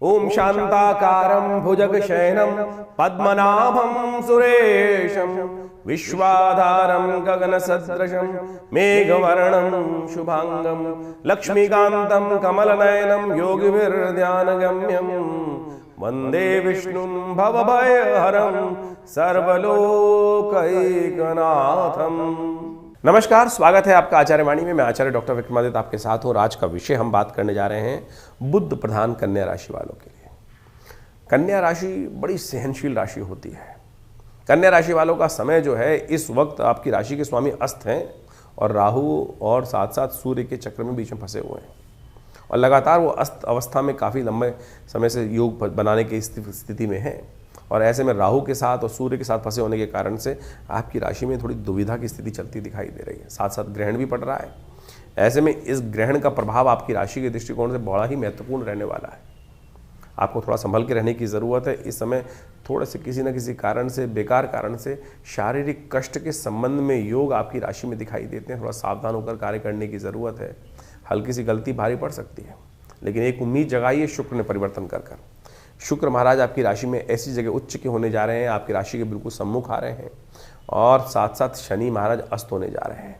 ओम शांताकारं भुजगशयनं पद्मनाभं सुरेशं विश्वाधारं गगनसदृशं मेघवर्णं शुभांगं लक्ष्मीकान्तं कमलनयनं योगिभिर्ध्यानगम्यं वंदे विष्णुं भवभयहरं सर्वलोकैकनाथम्। नमस्कार, स्वागत है आपका आचार्य वाणी में। मैं आचार्य डॉक्टर विक्रमादित्य आपके साथ हूँ और आज का विषय हम बात करने जा रहे हैं बुध प्रधान कन्या राशि वालों के लिए। कन्या राशि बड़ी सहनशील राशि होती है। कन्या राशि वालों का समय जो है, इस वक्त आपकी राशि के स्वामी अस्त हैं और राहु और साथ साथ सूर्य के चक्र में बीच में फंसे हुए हैं और लगातार वो अस्त अवस्था में काफ़ी लंबे समय से योग बनाने की स्थिति में है। और ऐसे में राहु के साथ और सूर्य के साथ फंसे होने के कारण से आपकी राशि में थोड़ी दुविधा की स्थिति चलती दिखाई दे रही है। साथ साथ ग्रहण भी पड़ रहा है। ऐसे में इस ग्रहण का प्रभाव आपकी राशि के दृष्टिकोण से बड़ा ही महत्वपूर्ण रहने वाला है। आपको थोड़ा संभल के रहने की ज़रूरत है। इस समय थोड़े से किसी न किसी कारण से, बेकार कारण से शारीरिक कष्ट के संबंध में योग आपकी राशि में दिखाई देते हैं। थोड़ा सावधान होकर कार्य करने की ज़रूरत है। हल्की सी गलती भारी पड़ सकती है, लेकिन एक उम्मीद जगाइए शुक्र ने परिवर्तन कर। शुक्र महाराज आपकी राशि में ऐसी जगह उच्च के होने जा रहे हैं, आपकी राशि के बिल्कुल सम्मुख आ रहे हैं और साथ साथ शनि महाराज अस्त होने जा रहे हैं।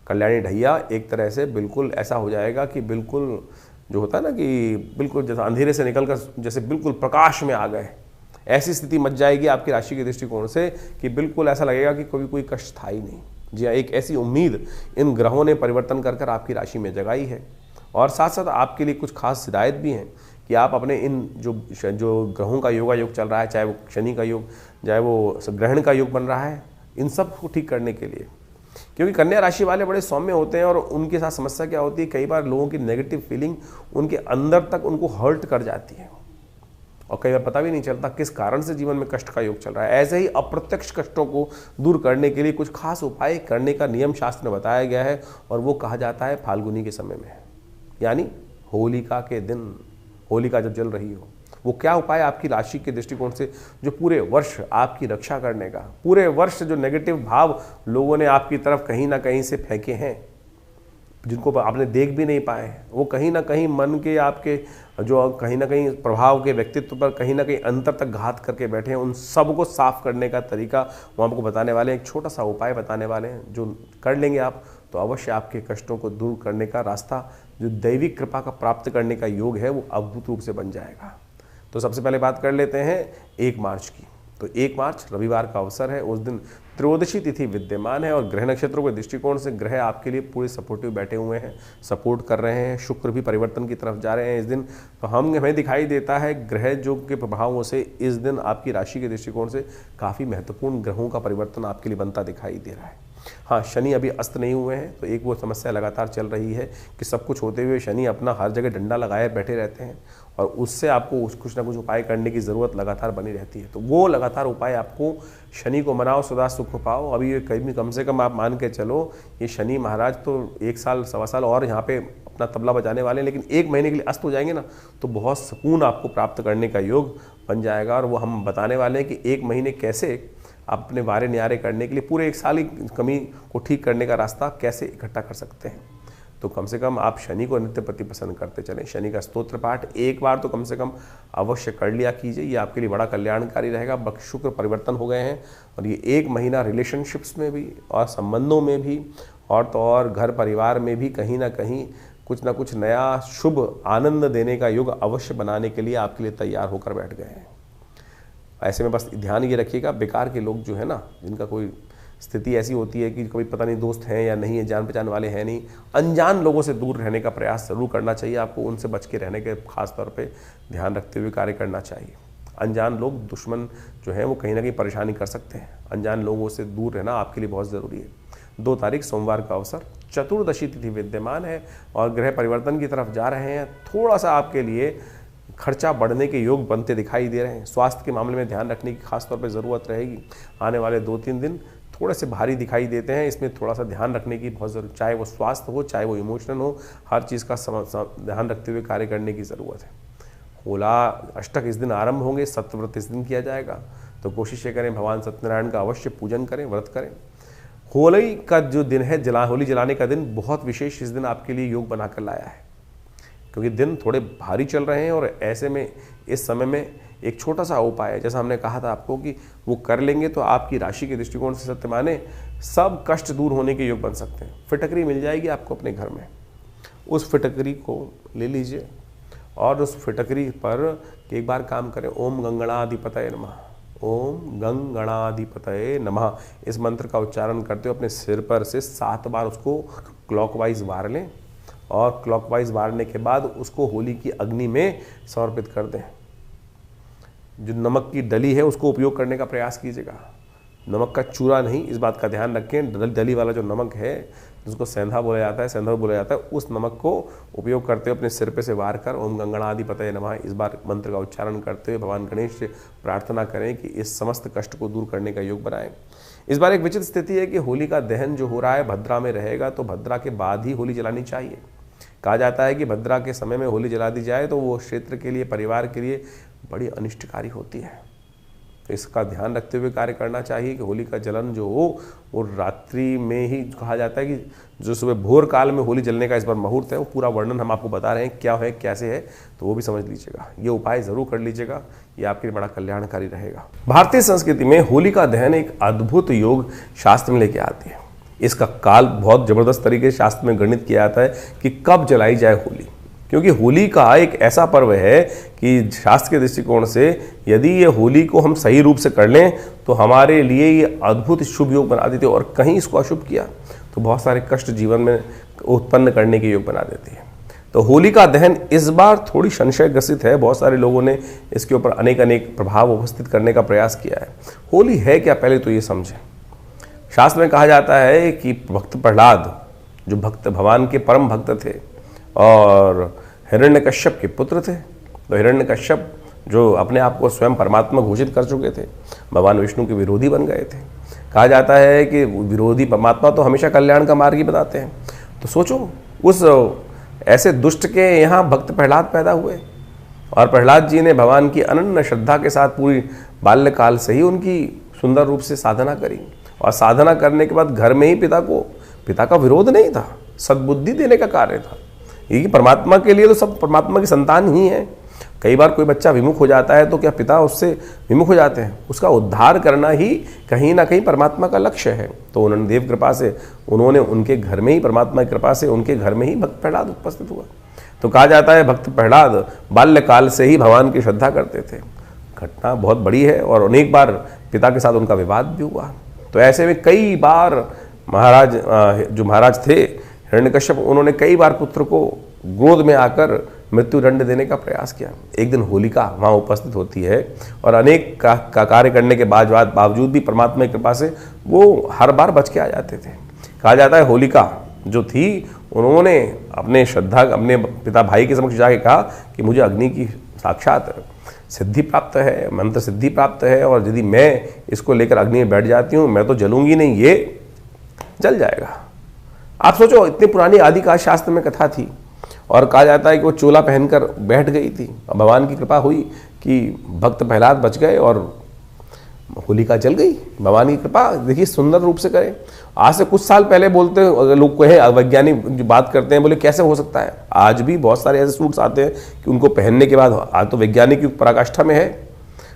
कल्याणी ढैया एक तरह से बिल्कुल ऐसा हो जाएगा कि बिल्कुल जो होता है ना कि बिल्कुल जैसा अंधेरे से निकलकर जैसे बिल्कुल प्रकाश में आ गए, ऐसी स्थिति मच जाएगी आपकी राशि के दृष्टिकोण से कि बिल्कुल ऐसा लगेगा कि कोई कष्ट था ही नहीं। जी हाँ, एक ऐसी उम्मीद इन ग्रहों ने परिवर्तन कर आपकी राशि में जगाई है। और साथ साथ आपके लिए कुछ खास हिदायत भी हैं कि आप अपने इन जो ग्रहों का योगा योग चल रहा है, चाहे वो शनि का योग, चाहे वो ग्रहण का योग बन रहा है, इन सब को ठीक करने के लिए, क्योंकि कन्या राशि वाले बड़े सौम्य होते हैं और उनके साथ समस्या क्या होती है, कई बार लोगों की नेगेटिव फीलिंग उनके अंदर तक उनको हर्ट कर जाती है और कई बार पता भी नहीं चलता किस कारण से जीवन में कष्ट का योग चल रहा है। ऐसे ही अप्रत्यक्ष कष्टों को दूर करने के लिए कुछ खास उपाय करने का नियम शास्त्र में बताया गया है और वो कहा जाता है फाल्गुनी के समय में, यानी होलिका के दिन, होलिका जब जल रही हो। वो क्या उपाय आपकी राशि के दृष्टिकोण से जो पूरे वर्ष आपकी रक्षा करने का, पूरे वर्ष जो नेगेटिव भाव लोगों ने आपकी तरफ कहीं ना कहीं से फेंके हैं, जिनको आपने देख भी नहीं पाए, वो कहीं ना कहीं मन के आपके जो कहीं ना कहीं प्रभाव के व्यक्तित्व पर कहीं ना कहीं अंतर तक घात करके बैठे हैं, उन सब को साफ करने का तरीका वो आपको बताने वाले हैं। एक छोटा सा उपाय बताने वाले हैं, जो कर लेंगे आप तो अवश्य आपके कष्टों को दूर करने का रास्ता, जो दैविक कृपा का प्राप्त करने का योग है, वो अद्भुत रूप से बन जाएगा। तो सबसे पहले बात कर लेते हैं 1 मार्च की। तो 1 मार्च रविवार का अवसर है। उस दिन त्रयोदशी तिथि विद्यमान है और ग्रह नक्षत्रों के दृष्टिकोण से ग्रह आपके लिए पूरे सपोर्टिव बैठे हुए हैं, सपोर्ट कर रहे हैं। शुक्र भी परिवर्तन की तरफ जा रहे हैं इस दिन। तो हमें दिखाई देता है ग्रह योग के प्रभावों से इस दिन आपकी राशि के दृष्टिकोण से काफ़ी महत्वपूर्ण ग्रहों का परिवर्तन आपके लिए बनता दिखाई दे रहा है। हाँ, शनि अभी अस्त नहीं हुए हैं, तो एक वो समस्या लगातार चल रही है कि सब कुछ होते हुए शनि अपना हर जगह डंडा लगाए बैठे रहते हैं और उससे आपको कुछ ना कुछ उपाय करने की ज़रूरत लगातार बनी रहती है। तो वो लगातार उपाय आपको शनि को मनाओ, सदा सुख पाओ। अभी ये कम से कम आप मान के चलो, ये शनि महाराज तो 1 साल सवा साल और यहाँ पे अपना तबला बजाने वाले हैं, लेकिन 1 महीने के लिए अस्त हो जाएंगे ना, तो बहुत सुकून आपको प्राप्त करने का योग बन जाएगा। और वो हम बताने वाले हैं कि 1 महीने कैसे अपने वारे न्यारे करने के लिए पूरे 1 साल की कमी को ठीक करने का रास्ता कैसे इकट्ठा कर सकते हैं। तो कम से कम आप शनि को नित्य प्रति प्रसन्न करते चलें। शनि का स्तोत्र पाठ एक बार तो कम से कम अवश्य कर लिया कीजिए, ये आपके लिए बड़ा कल्याणकारी रहेगा। शुक्र परिवर्तन हो गए हैं और ये 1 महीना रिलेशनशिप्स में भी और संबंधों में भी और तो और घर परिवार में भी कहीं ना कहीं कुछ ना कुछ नया शुभ आनंद देने का युग अवश्य बनाने के लिए आपके लिए तैयार होकर बैठ गए हैं। ऐसे में बस ध्यान ये रखिएगा, बेकार के लोग जो है ना, जिनका कोई स्थिति ऐसी होती है कि कभी पता नहीं दोस्त हैं या नहीं है, जान पहचान वाले हैं नहीं, अनजान लोगों से दूर रहने का प्रयास जरूर करना चाहिए आपको। उनसे बच के रहने के खास तौर पे ध्यान रखते हुए कार्य करना चाहिए। अनजान लोग, दुश्मन जो हैं, वो कहीं ना कहीं परेशानी कर सकते हैं। अनजान लोगों से दूर रहना आपके लिए बहुत ज़रूरी है। 2 तारीख सोमवार का अवसर, चतुर्दशी तिथि विद्यमान है और ग्रह परिवर्तन की तरफ जा रहे हैं। थोड़ा सा आपके लिए खर्चा बढ़ने के योग बनते दिखाई दे रहे हैं। स्वास्थ्य के मामले में ध्यान रखने की खास तौर पे ज़रूरत रहेगी। आने वाले 2-3 दिन थोड़े से भारी दिखाई देते हैं, इसमें थोड़ा सा ध्यान रखने की बहुत ज़रूरत, चाहे वो स्वास्थ्य हो चाहे वो इमोशनल हो, हर चीज़ का ध्यान रखते हुए कार्य करने की ज़रूरत है। होला अष्टक इस दिन आरंभ होंगे, सत्यव्रत इस दिन किया जाएगा, तो कोशिश ये करें भगवान सत्यनारायण का अवश्य पूजन करें, व्रत करें। होली का जो दिन है, होली जलाने का दिन बहुत विशेष इस दिन आपके लिए योग बनाकर लाया है। क्योंकि दिन थोड़े भारी चल रहे हैं और ऐसे में इस समय में एक छोटा सा उपाय है, जैसा हमने कहा था आपको कि वो कर लेंगे तो आपकी राशि के दृष्टिकोण से सत्य माने सब कष्ट दूर होने के योग बन सकते हैं। फिटकरी मिल जाएगी आपको अपने घर में, उस फिटकरी को ले लीजिए और उस फिटकरी पर एक बार काम करें, ओम गंगणाधिपतये नमः, ओम गंगणाधिपतये नमः, इस मंत्र का उच्चारण करते हुए अपने सिर पर से 7 बार उसको क्लॉकवाइज वार लें और क्लॉकवाइज वारने के बाद उसको होली की अग्नि में समर्पित कर दें। जो नमक की डली है उसको उपयोग करने का प्रयास कीजिएगा, नमक का चूरा नहीं, इस बात का ध्यान रखें। डली वाला जो नमक है जिसको सेंधा बोला जाता है, सेंधा बोला जाता है, उस नमक को उपयोग करते हुए अपने सिर पे से वार कर ओम गंगणाधिपतये नमः इस बार मंत्र का उच्चारण करते हुए भगवान गणेश से प्रार्थना करें कि इस समस्त कष्ट को दूर करने का योग बनाएं। इस बार एक विचित्र स्थिति है कि होली का दहन जो हो रहा है भद्रा में रहेगा, तो भद्रा के बाद ही होली जलानी चाहिए। कहा जाता है कि भद्रा के समय में होली जला दी जाए तो वो क्षेत्र के लिए, परिवार के लिए बड़ी अनिष्टकारी होती है। तो इसका ध्यान रखते हुए कार्य करना चाहिए कि होली का जलन जो हो वो रात्रि में ही, कहा जाता है कि जो सुबह भोर काल में होली जलने का इस बार मुहूर्त है, वो पूरा वर्णन हम आपको बता रहे हैं क्या है कैसे है, तो वो भी समझ लीजिएगा। ये उपाय जरूर कर लीजिएगा, ये आपके लिए बड़ा कल्याणकारी रहेगा। भारतीय संस्कृति में होली का दहन एक अद्भुत योग शास्त्र में लेके आती है। इसका काल बहुत जबरदस्त तरीके से शास्त्र में गणित किया जाता है कि कब जलाई जाए होली, क्योंकि होली का एक ऐसा पर्व है कि शास्त्र के दृष्टिकोण से यदि ये होली को हम सही रूप से कर लें तो हमारे लिए ये अद्भुत शुभ योग बना देते हैं, और कहीं इसको अशुभ किया तो बहुत सारे कष्ट जीवन में उत्पन्न करने के योग बना देती है। तो होली का दहन इस बार थोड़ी संशय ग्रसित है, बहुत सारे लोगों ने इसके ऊपर अनेक प्रभाव उपस्थित करने का प्रयास किया है। होली है क्या, पहले तो ये समझें। शास्त्र में कहा जाता है कि भक्त प्रहलाद जो भक्त भगवान के परम भक्त थे और हिरण्यकश्यप के पुत्र थे, तो हिरण्यकश्यप जो अपने आप को स्वयं परमात्मा घोषित कर चुके थे, भगवान विष्णु के विरोधी बन गए थे। कहा जाता है कि विरोधी परमात्मा तो हमेशा कल्याण का मार्ग ही बताते हैं। तो सोचो उस ऐसे दुष्ट के यहाँ भक्त प्रहलाद पैदा हुए, और प्रहलाद जी ने भगवान की अनन्य श्रद्धा के साथ पूरी बाल्यकाल से ही उनकी सुंदर रूप से साधना करी, और साधना करने के बाद घर में ही पिता का विरोध नहीं था, सद्बुद्धि देने का कार्य था। ये परमात्मा के लिए तो सब परमात्मा की संतान ही है। कई बार कोई बच्चा विमुख हो जाता है तो क्या पिता उससे विमुख हो जाते हैं? उसका उद्धार करना ही कहीं ना कहीं परमात्मा का लक्ष्य है। तो उन्होंने देव कृपा से उन्होंने उनके घर में ही, परमात्मा की कृपा से उनके घर में ही भक्त प्रहलाद उपस्थित हुआ। तो कहा जाता है भक्त प्रहलाद बाल्यकाल से ही भगवान की श्रद्धा करते थे। घटना बहुत बड़ी है और अनेक बार पिता के साथ उनका विवाद भी हुआ। तो ऐसे में कई बार महाराज थे हिरण्यकश्यप, उन्होंने कई बार पुत्र को क्रोध में आकर मृत्यु दंड देने का प्रयास किया। एक दिन होलिका वहाँ उपस्थित होती है और अनेक का कार्य करने के बावजूद भी परमात्मा की कृपा से वो हर बार बच के आ जाते थे। कहा जाता है होलिका जो थी उन्होंने अपने पिता भाई के समक्ष जाके कहा कि मुझे अग्नि की साक्षात सिद्धि प्राप्त है, मंत्र सिद्धि प्राप्त है, और यदि मैं इसको लेकर अग्नि में बैठ जाती हूँ मैं तो जलूंगी नहीं, ये जल जाएगा। आप सोचो इतनी पुरानी आदिकाल शास्त्र में कथा थी, और कहा जाता है कि वो चोला पहनकर बैठ गई थी। भगवान की कृपा हुई कि भक्त प्रहलाद बच गए और होलिका जल गई। भगवान की कृपा देखिए सुंदर रूप से करें। आज से कुछ साल पहले बोलते हैं लोग को है, वैज्ञानिक जो बात करते हैं, बोले कैसे हो सकता है। आज भी बहुत सारे ऐसे सूट्स आते हैं कि उनको पहनने के बाद, आज तो वैज्ञानिक की पराकाष्ठा में है,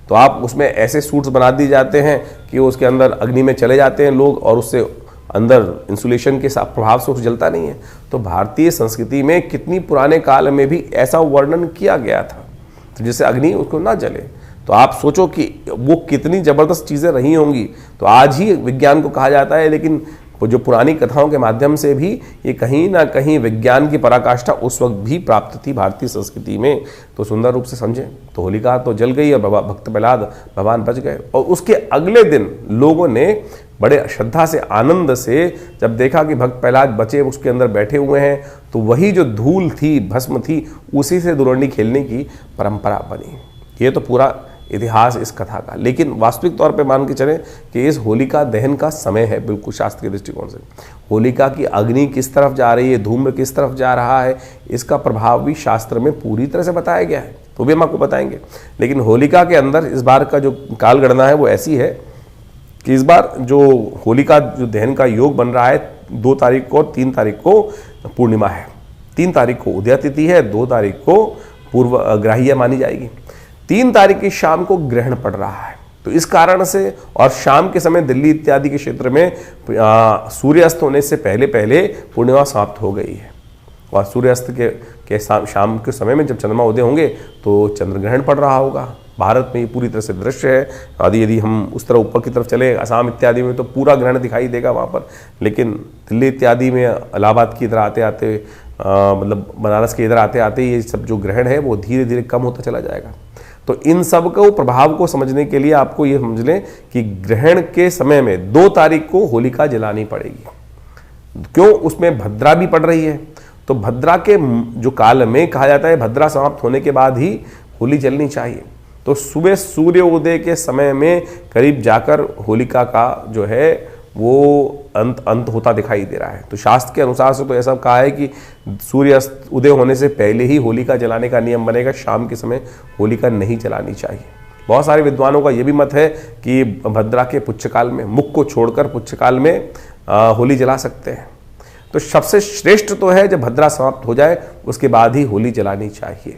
तो आप उसमें ऐसे सूट्स बना दिए जाते हैं कि उसके अंदर अग्नि में चले जाते हैं लोग, और उससे अंदर इंसुलेशन के प्रभाव से कुछ जलता नहीं है। तो भारतीय संस्कृति में कितनी पुराने काल में भी ऐसा वर्णन किया गया था, तो जिससे अग्नि उसको ना जले। तो आप सोचो कि वो कितनी जबरदस्त चीज़ें रही होंगी। तो आज ही विज्ञान को कहा जाता है, लेकिन जो पुरानी कथाओं के माध्यम से भी ये कहीं ना कहीं विज्ञान की पराकाष्ठा उस वक्त भी प्राप्त थी भारतीय संस्कृति में। तो सुंदर रूप से समझें। तो होलिका तो जल गई और भक्त प्रहलाद भगवान बच गए। और उसके अगले दिन लोगों ने बड़े श्रद्धा से, आनंद से जब देखा कि भक्त प्रहलाद बचे उसके अंदर बैठे हुए हैं, तो वही जो धूल थी, भस्म थी, उसी से दुरंडी खेलने की परंपरा बनी। ये तो पूरा इतिहास इस कथा का। लेकिन वास्तविक तौर पे मान के चलें कि इस होलिका दहन का समय है बिल्कुल शास्त्र के दृष्टिकोण से। होलिका की अग्नि किस तरफ जा रही है, धूम्र किस तरफ जा रहा है, इसका प्रभाव भी शास्त्र में पूरी तरह से बताया गया है, तो भी हम आपको बताएंगे। लेकिन होलिका के अंदर इस बार का जो काल गणना है वो ऐसी है कि इस बार जो होलिका जो दहन का योग बन रहा है 2 तारीख को और 3 तारीख को पूर्णिमा है। 3 तारीख को उदया तिथि है, 2 तारीख को पूर्व ग्राह्य मानी जाएगी। 3 तारीख की शाम को ग्रहण पड़ रहा है, तो इस कारण से और शाम के समय दिल्ली इत्यादि के क्षेत्र में सूर्यास्त होने से पहले पहले पूर्णिमा समाप्त हो गई है। और सूर्यास्त के शाम के समय में जब चंद्रमा उदय होंगे तो चंद्र ग्रहण पड़ रहा होगा। भारत में ये पूरी तरह से दृश्य है। यदि हम उस तरह ऊपर की तरफ चले असम इत्यादि में तो पूरा ग्रहण दिखाई देगा वहाँ पर, लेकिन दिल्ली इत्यादि में इलाहाबाद की इधर आते आते मतलब बनारस के इधर आते आते ये सब जो ग्रहण है वो धीरे धीरे कम होता चला जाएगा। तो इन सब को प्रभाव को समझने के लिए आपको ये समझ लें कि ग्रहण के समय में 2 तारीख को होलिका जलानी पड़ेगी। क्यों? उसमें भद्रा भी पड़ रही है, तो भद्रा के जो काल में कहा जाता है भद्रा समाप्त होने के बाद ही होली जलनी चाहिए। तो सुबह सूर्य उदय के समय में करीब जाकर होलिका का जो है वो अंत होता दिखाई दे रहा है। तो शास्त्र के अनुसार से तो ऐसा कहा है कि सूर्य उदय होने से पहले ही होलिका जलाने का नियम बनेगा, शाम के समय होलिका नहीं जलानी चाहिए। बहुत सारे विद्वानों का ये भी मत है कि भद्रा के पुच्छकाल में, मुख को छोड़कर पुच्छकाल में होली जला सकते हैं। तो सबसे श्रेष्ठ तो है जब भद्रा समाप्त हो जाए उसके बाद ही होली जलानी चाहिए,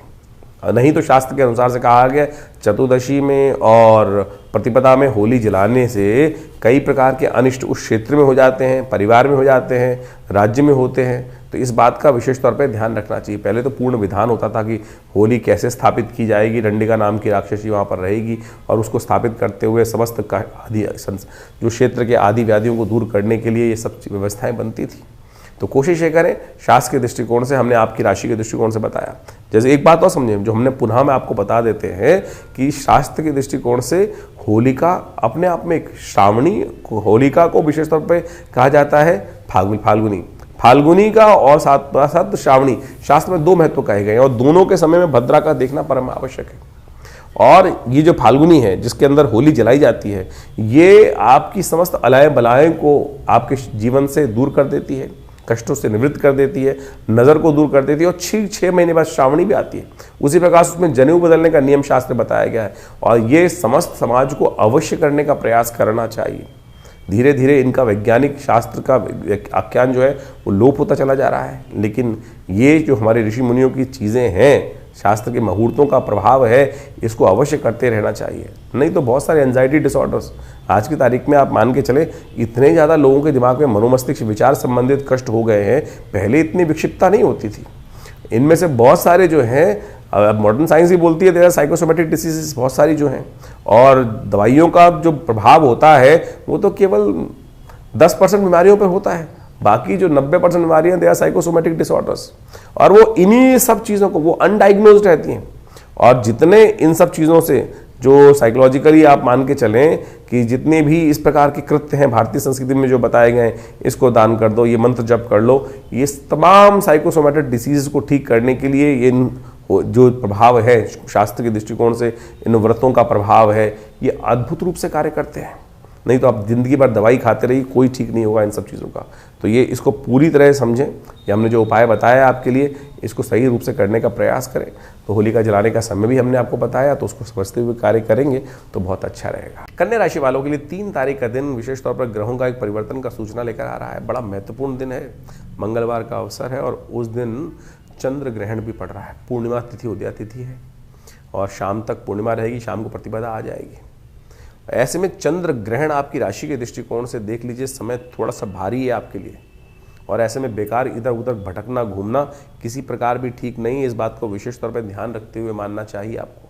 नहीं तो शास्त्र के अनुसार से कहा गया चतुर्दशी में और प्रतिपदा में होली जलाने से कई प्रकार के अनिष्ट उस क्षेत्र में हो जाते हैं, परिवार में हो जाते हैं, राज्य में होते हैं। तो इस बात का विशेष तौर पर ध्यान रखना चाहिए। पहले तो पूर्ण विधान होता था कि होली कैसे स्थापित की जाएगी, डंडिका नाम की राक्षसी वहाँ पर रहेगी और उसको स्थापित करते हुए समस्त आदि जो क्षेत्र के आदि व्याधियों को दूर करने के लिए ये सब व्यवस्थाएं बनती थी। तो कोशिश ये करें, शास्त्र के दृष्टिकोण से हमने आपकी राशि के दृष्टिकोण से बताया। जैसे एक बात और समझें, जो हमने पुनः में आपको बता देते हैं कि शास्त्र के दृष्टिकोण से होलिका अपने आप में एक श्रावणी, होलिका को विशेष तौर पे कहा जाता है फाल्गुनी का और साथ श्रावणी। शास्त्र में 2 महत्व कहे गए और दोनों के समय में भद्रा का देखना परम आवश्यक है। और ये जो फाल्गुनी है जिसके अंदर होली जलाई जाती है, ये आपकी समस्त अलाय बलाएं को आपके जीवन से दूर कर देती है, कष्टों से निवृत्त कर देती है, नज़र को दूर कर देती है। और 6 महीने बाद श्रावणी भी आती है। उसी प्रकार से उसमें जनेऊ बदलने का नियम शास्त्र बताया गया है और ये समस्त समाज को अवश्य करने का प्रयास करना चाहिए। धीरे धीरे इनका वैज्ञानिक शास्त्र का आख्यान जो है वो लोप होता चला जा रहा है, लेकिन ये जो हमारे ऋषि मुनियों की चीज़ें हैं, शास्त्र के मुहूर्तों का प्रभाव है, इसको अवश्य करते रहना चाहिए। नहीं तो बहुत सारे एंजाइटी डिसऑर्डर्स आज की तारीख में आप मान के चले इतने ज़्यादा लोगों के दिमाग में मनोमस्तिष्क विचार संबंधित कष्ट हो गए हैं, पहले इतनी विक्षिप्तता नहीं होती थी। इनमें से बहुत सारे जो हैं, मॉडर्न साइंस ही बोलती है देयर साइकोसोमेटिक डिसीजेस बहुत सारी जो हैं, और दवाइयों का जो प्रभाव होता है वो तो केवल 10% बीमारियों पर होता है, बाकी जो 90% बीमारियां दे आर साइकोसोमेटिक डिसऑर्डर्स। और वो इन्हीं सब चीज़ों को वो अनडायग्नोज्ड रहती हैं। और जितने इन सब चीज़ों से जो साइकोलॉजिकली आप मान के चलें कि जितने भी इस प्रकार के कृत्य हैं भारतीय संस्कृति में जो बताए गए हैं, इसको दान कर दो, ये मंत्र जप कर लो, ये तमाम साइकोसोमेटिक डिसीज को ठीक करने के लिए ये जो प्रभाव है शास्त्र के दृष्टिकोण से, इन व्रतों का प्रभाव है, ये अद्भुत रूप से कार्य करते हैं। नहीं तो आप जिंदगी भर दवाई खाते रहिए, कोई ठीक नहीं होगा इन सब चीज़ों का। तो ये इसको पूरी तरह समझें, ये हमने जो उपाय बताया आपके लिए, इसको सही रूप से करने का प्रयास करें। तो होलिका जलाने का समय भी हमने आपको बताया, तो उसको समझते हुए कार्य करेंगे तो बहुत अच्छा रहेगा। कन्या राशि वालों के लिए 3 तारीख का दिन विशेष तौर पर ग्रहों का एक परिवर्तन का सूचना लेकर आ रहा है। बड़ा महत्वपूर्ण दिन है, मंगलवार का अवसर है और उस दिन चंद्र ग्रहण भी पड़ रहा है। पूर्णिमा तिथि उदया तिथि है और शाम तक पूर्णिमा रहेगी, शाम को प्रतिपदा आ जाएगी। ऐसे में चंद्र ग्रहण आपकी राशि के दृष्टिकोण से देख लीजिए समय थोड़ा सा भारी है आपके लिए, और ऐसे में बेकार इधर उधर भटकना घूमना किसी प्रकार भी ठीक नहीं है। इस बात को विशेष तौर पर ध्यान रखते हुए मानना चाहिए आपको।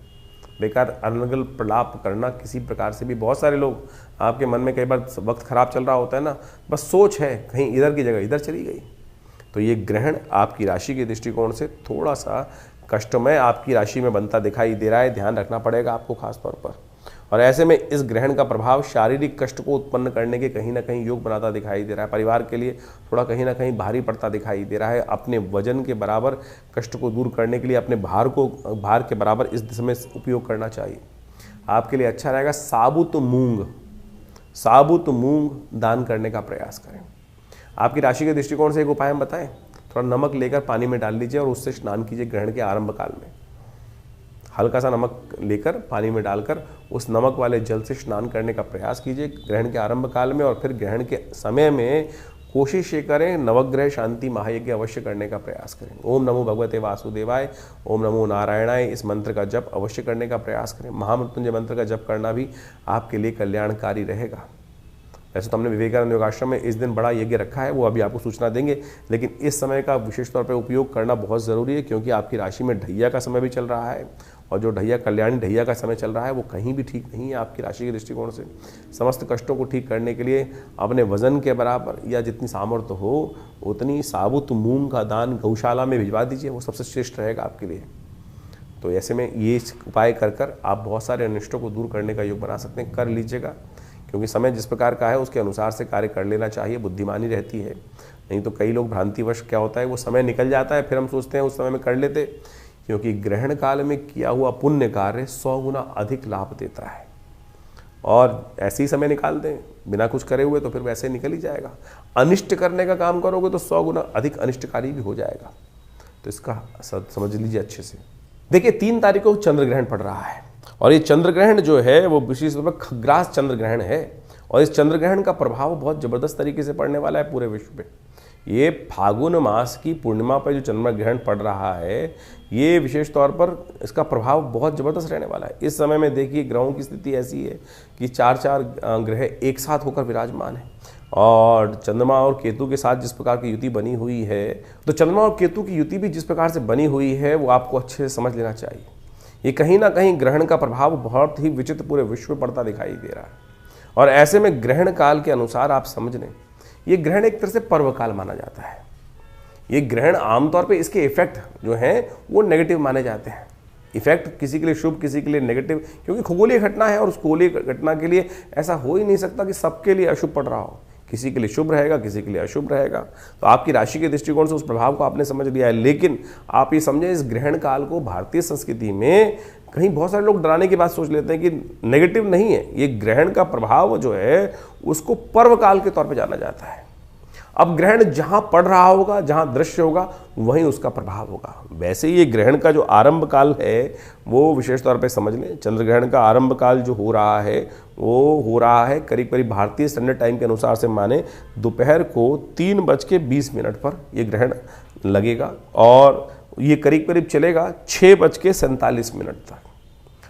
बेकार अनर्गल प्रलाप करना किसी प्रकार से भी, बहुत सारे लोग आपके मन में कई बार वक्त खराब चल रहा होता है ना, बस सोच है कहीं इधर की जगह इधर चली गई। तो ये ग्रहण आपकी राशि के दृष्टिकोण से थोड़ा सा कष्टमय आपकी राशि में बनता दिखाई दे रहा है, ध्यान रखना पड़ेगा आपको खास तौर पर। और ऐसे में इस ग्रहण का प्रभाव शारीरिक कष्ट को उत्पन्न करने के कहीं ना कहीं योग बनाता दिखाई दे रहा है। परिवार के लिए थोड़ा कहीं ना कहीं भारी पड़ता दिखाई दे रहा है। अपने वजन के बराबर कष्ट को दूर करने के लिए अपने भार के बराबर इस समय उपयोग करना चाहिए। आपके लिए अच्छा रहेगा साबुत मूंग दान करने का प्रयास करें। आपकी राशि के दृष्टिकोण से एक उपाय हम बताएं, थोड़ा नमक लेकर पानी में डाल लीजिए और उससे स्नान कीजिए। ग्रहण के आरंभ काल में हल्का सा नमक लेकर पानी में डालकर उस नमक वाले जल से स्नान करने का प्रयास कीजिए ग्रहण के आरंभ काल में। और फिर ग्रहण के समय में कोशिश ये करें नवग्रह शांति महायज्ञ अवश्य करने का प्रयास करें। ओम नमो भगवते वासुदेवाय, ओम नमो नारायणाय, इस मंत्र का जप अवश्य करने का प्रयास करें। महामृत्युंजय मंत्र का जप करना भी आपके लिए कल्याणकारी रहेगा। वैसे तो हमने विवेकानंद योगाश्रम में इस दिन बड़ा यज्ञ रखा है, वो अभी आपको सूचना देंगे, लेकिन इस समय का विशेष तौर पर उपयोग करना बहुत ज़रूरी है, क्योंकि आपकी राशि में ढैया का समय भी चल रहा है, और जो ढैया कल्याणी ढैया का समय चल रहा है वो कहीं भी ठीक नहीं है आपकी राशि के दृष्टिकोण से। समस्त कष्टों को ठीक करने के लिए अपने वजन के बराबर या जितनी सामर्थ्य हो उतनी साबुत मूंग का दान गौशाला में भिजवा दीजिए, वो सबसे श्रेष्ठ रहेगा आपके लिए। तो ऐसे में ये उपाय कर कर आप बहुत सारे अनिष्टों को दूर करने का योग बना सकते हैं, कर लीजिएगा। क्योंकि समय जिस प्रकार का है उसके अनुसार से कार्य कर लेना चाहिए, बुद्धिमानी रहती है। नहीं तो कई लोग भ्रांतिवश क्या होता है, वो समय निकल जाता है, फिर हम सोचते हैं उस समय में कर लेते, क्योंकि ग्रहण काल में किया हुआ पुण्य कार्य 100 गुना अधिक लाभ देता है। और ऐसे ही समय निकाल दें बिना कुछ करे हुए तो फिर वैसे निकल ही जाएगा। अनिष्ट करने का काम करोगे तो 100 गुना अधिक अनिष्टकारी भी हो जाएगा। तो इसका समझ लीजिए अच्छे से। देखिए 3 तारीख को चंद्र ग्रहण पड़ रहा है, और ये चंद्र ग्रहण जो है वो विशेष रूप में खग्रास चंद्र ग्रहण है, और इस चंद्र ग्रहण का प्रभाव बहुत जबरदस्त तरीके से पड़ने वाला है पूरे विश्व पे। ये फागुन मास की पूर्णिमा पर जो चंद्र ग्रहण पड़ रहा है, ये विशेष तौर पर इसका प्रभाव बहुत ज़बरदस्त रहने वाला है। इस समय में देखिए ग्रहों की स्थिति ऐसी है कि 4 ग्रह एक साथ होकर विराजमान है, और चंद्रमा और केतु के साथ जिस प्रकार की युति बनी हुई है, तो चंद्रमा और केतु की युति भी जिस प्रकार से बनी हुई है वो आपको अच्छे से समझ लेना चाहिए। ये कहीं ना कहीं ग्रहण का प्रभाव बहुत ही विचित्र पूरे विश्व में पड़ता दिखाई दे रहा है, और ऐसे में ग्रहण काल के अनुसार आप समझ लें ये ग्रहण एक तरह से पर्व काल माना जाता है। ये ग्रहण आमतौर पे इसके इफेक्ट जो हैं वो नेगेटिव माने जाते हैं। इफेक्ट किसी के लिए शुभ, किसी के लिए नेगेटिव, क्योंकि खगोलीय घटना है, और उस खगोलीय घटना के लिए ऐसा हो ही नहीं सकता कि सबके लिए अशुभ पड़ रहा हो। किसी के लिए शुभ रहेगा, किसी के लिए अशुभ रहेगा। तो आपकी राशि के दृष्टिकोण से उस प्रभाव को आपने समझ लिया है, लेकिन आप ये समझें इस ग्रहण काल को भारतीय संस्कृति में कहीं बहुत सारे लोग डराने की बात सोच लेते हैं कि नेगेटिव नहीं है। ये ग्रहण का प्रभाव जो है उसको पर्व काल के तौर पे जाना जाता है। अब ग्रहण जहां पड़ रहा होगा, जहां दृश्य होगा, वहीं उसका प्रभाव होगा। वैसे ये ग्रहण का जो आरंभ काल है वो विशेष तौर पे समझ लें। चंद्र ग्रहण का आरंभ काल जो हो रहा है वो हो रहा है करीब करीब भारतीय स्टैंडर्ड टाइम के अनुसार से माने दोपहर को 3:20 पर ये ग्रहण लगेगा, और ये करीब करीब चलेगा 6:47 तक।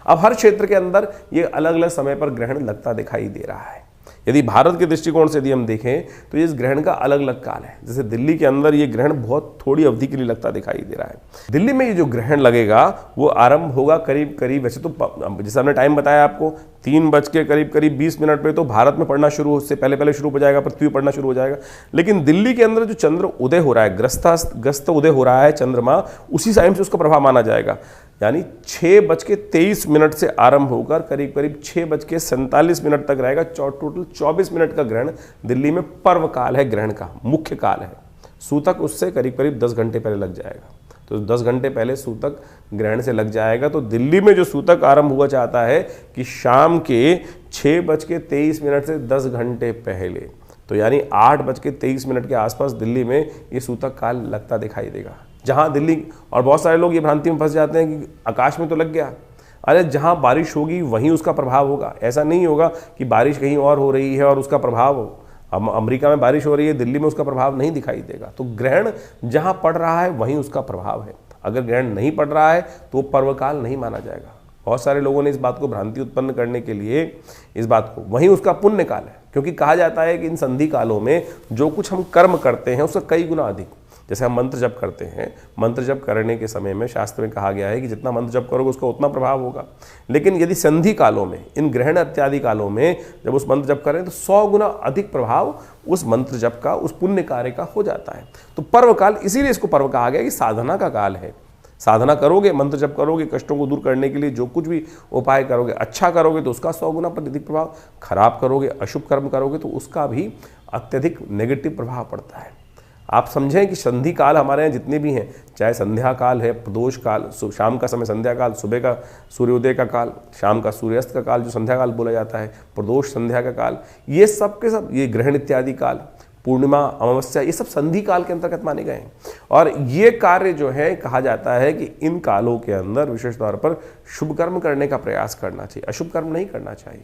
अब हर क्षेत्र के अंदर ये अलग अलग समय पर ग्रहण लगता दिखाई दे रहा है। यदि भारत के दृष्टिकोण से यदि हम देखें तो इस ग्रहण का अलग अलग काल है। जैसे दिल्ली के अंदर ये ग्रहण बहुत थोड़ी अवधि के लिए लगता दिखाई दे रहा है। दिल्ली में ये जो ग्रहण लगेगा वो आरंभ होगा करीब करीब, वैसे तो जैसे हमने टाइम बताया आपको 3:20 पे तो भारत में पड़ना शुरू, उससे पहले शुरू हो जाएगा, पृथ्वी पड़ना शुरू हो जाएगा। लेकिन दिल्ली के अंदर जो चंद्र उदय हो रहा है, ग्रस्त उदय हो रहा है चंद्रमा, उसी टाइम से उसका प्रभाव माना जाएगा। यानी 6:23 से आरंभ होकर करीब करीब 6:47 तक रहेगा। टोटल 24 मिनट का ग्रहण दिल्ली में पर्व काल है, ग्रहण का मुख्य काल है। सूतक उससे करीब करीब 10 घंटे पहले लग जाएगा, तो 10 घंटे पहले सूतक ग्रहण से लग जाएगा। तो दिल्ली में जो सूतक आरंभ हुआ चाहता है कि शाम के 6:23 से 10 घंटे पहले, तो यानी 8:23 के आसपास दिल्ली में ये सूतक काल लगता दिखाई देगा। जहां दिल्ली, और बहुत सारे लोग ये भ्रांति में फंस जाते हैं कि आकाश में तो लग गया, अरे जहां बारिश होगी वहीं उसका प्रभाव होगा। ऐसा नहीं होगा कि बारिश कहीं और हो रही है और उसका प्रभाव हो। अब अमेरिका में बारिश हो रही है, दिल्ली में उसका प्रभाव नहीं दिखाई देगा। तो ग्रहण जहां पड़ रहा है वहीं उसका प्रभाव है। अगर ग्रहण नहीं पड़ रहा है तो पर्वकाल नहीं माना जाएगा। बहुत सारे लोगों ने इस बात को भ्रांति उत्पन्न करने के लिए इस बात को, वहीं उसका पुण्य काल है, क्योंकि कहा जाता है कि इन संधि कालों में जो कुछ हम कर्म करते हैं उसका कई गुना अधिक, जैसे हम मंत्र जप करते हैं, मंत्र जप करने के समय में शास्त्र में कहा गया है कि जितना मंत्र जप करोगे उसका उतना प्रभाव होगा। लेकिन यदि संधि कालों में, इन ग्रहण इत्यादि कालों में जब उस मंत्र जप करें तो 100 गुना अधिक प्रभाव उस मंत्र जप का, उस पुण्य कार्य का हो जाता है। तो पर्व काल, इसीलिए इसको पर्व कहा गया कि साधना का काल है। साधना करोगे, मंत्र जप करोगे, कष्टों को दूर करने के लिए जो कुछ भी उपाय करोगे, अच्छा करोगे तो उसका 100 गुना पर अधिक प्रभाव, खराब करोगे, अशुभ कर्म करोगे तो उसका भी अत्यधिक नेगेटिव प्रभाव पड़ता है। आप समझें कि संधि काल हमारे यहाँ जितने भी हैं, चाहे संध्या काल है, प्रदोष काल, शाम का समय संध्या काल, सुबह का सूर्योदय का काल, शाम का सूर्यास्त का काल जो संध्या काल बोला जाता है, प्रदोष संध्या का काल, ये सब के सब, ये ग्रहण इत्यादि काल, पूर्णिमा, अमावस्या, ये सब संधि काल के अंतर्गत माने गए हैं। और ये कार्य जो है, कहा जाता है कि इन कालों के अंदर विशेष तौर पर शुभ कर्म करने का प्रयास करना चाहिए, अशुभ कर्म नहीं करना चाहिए।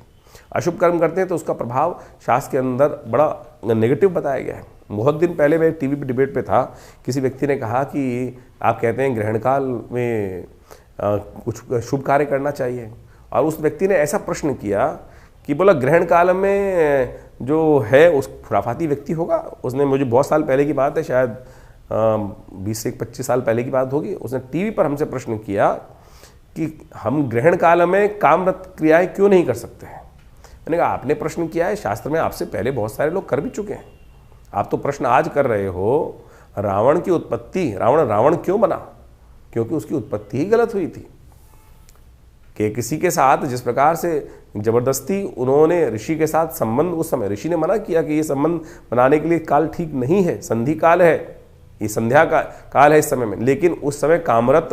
अशुभ कर्म करते हैं तो उसका प्रभाव शास्त्र के अंदर बड़ा नेगेटिव बताया गया है। बहुत दिन पहले मैं टीवी पे डिबेट पे था, किसी व्यक्ति ने कहा कि आप कहते हैं ग्रहण काल में कुछ शुभ कार्य करना चाहिए, और उस व्यक्ति ने ऐसा प्रश्न किया कि बोला ग्रहण काल में जो है उस खुराफाती व्यक्ति होगा। उसने, मुझे बहुत साल पहले की बात है, शायद 20 से 25 साल पहले की बात होगी, उसने टीवी पर हमसे प्रश्न किया कि हम ग्रहण काल में कामरत क्रियाएं क्यों नहीं कर सकते हैं। मैंने कहा आपने प्रश्न किया है, शास्त्र में आपसे पहले बहुत सारे लोग कर भी चुके हैं, आप तो प्रश्न आज कर रहे हो। रावण की उत्पत्ति, रावण क्यों बना? क्योंकि उसकी उत्पत्ति ही गलत हुई थी कि किसी के साथ जिस प्रकार से जबरदस्ती उन्होंने ऋषि के साथ संबंध, उस समय ऋषि ने मना किया कि ये संबंध बनाने के लिए काल ठीक नहीं है, संधि काल है, ये संध्या का काल है इस समय में, लेकिन उस समय कामरत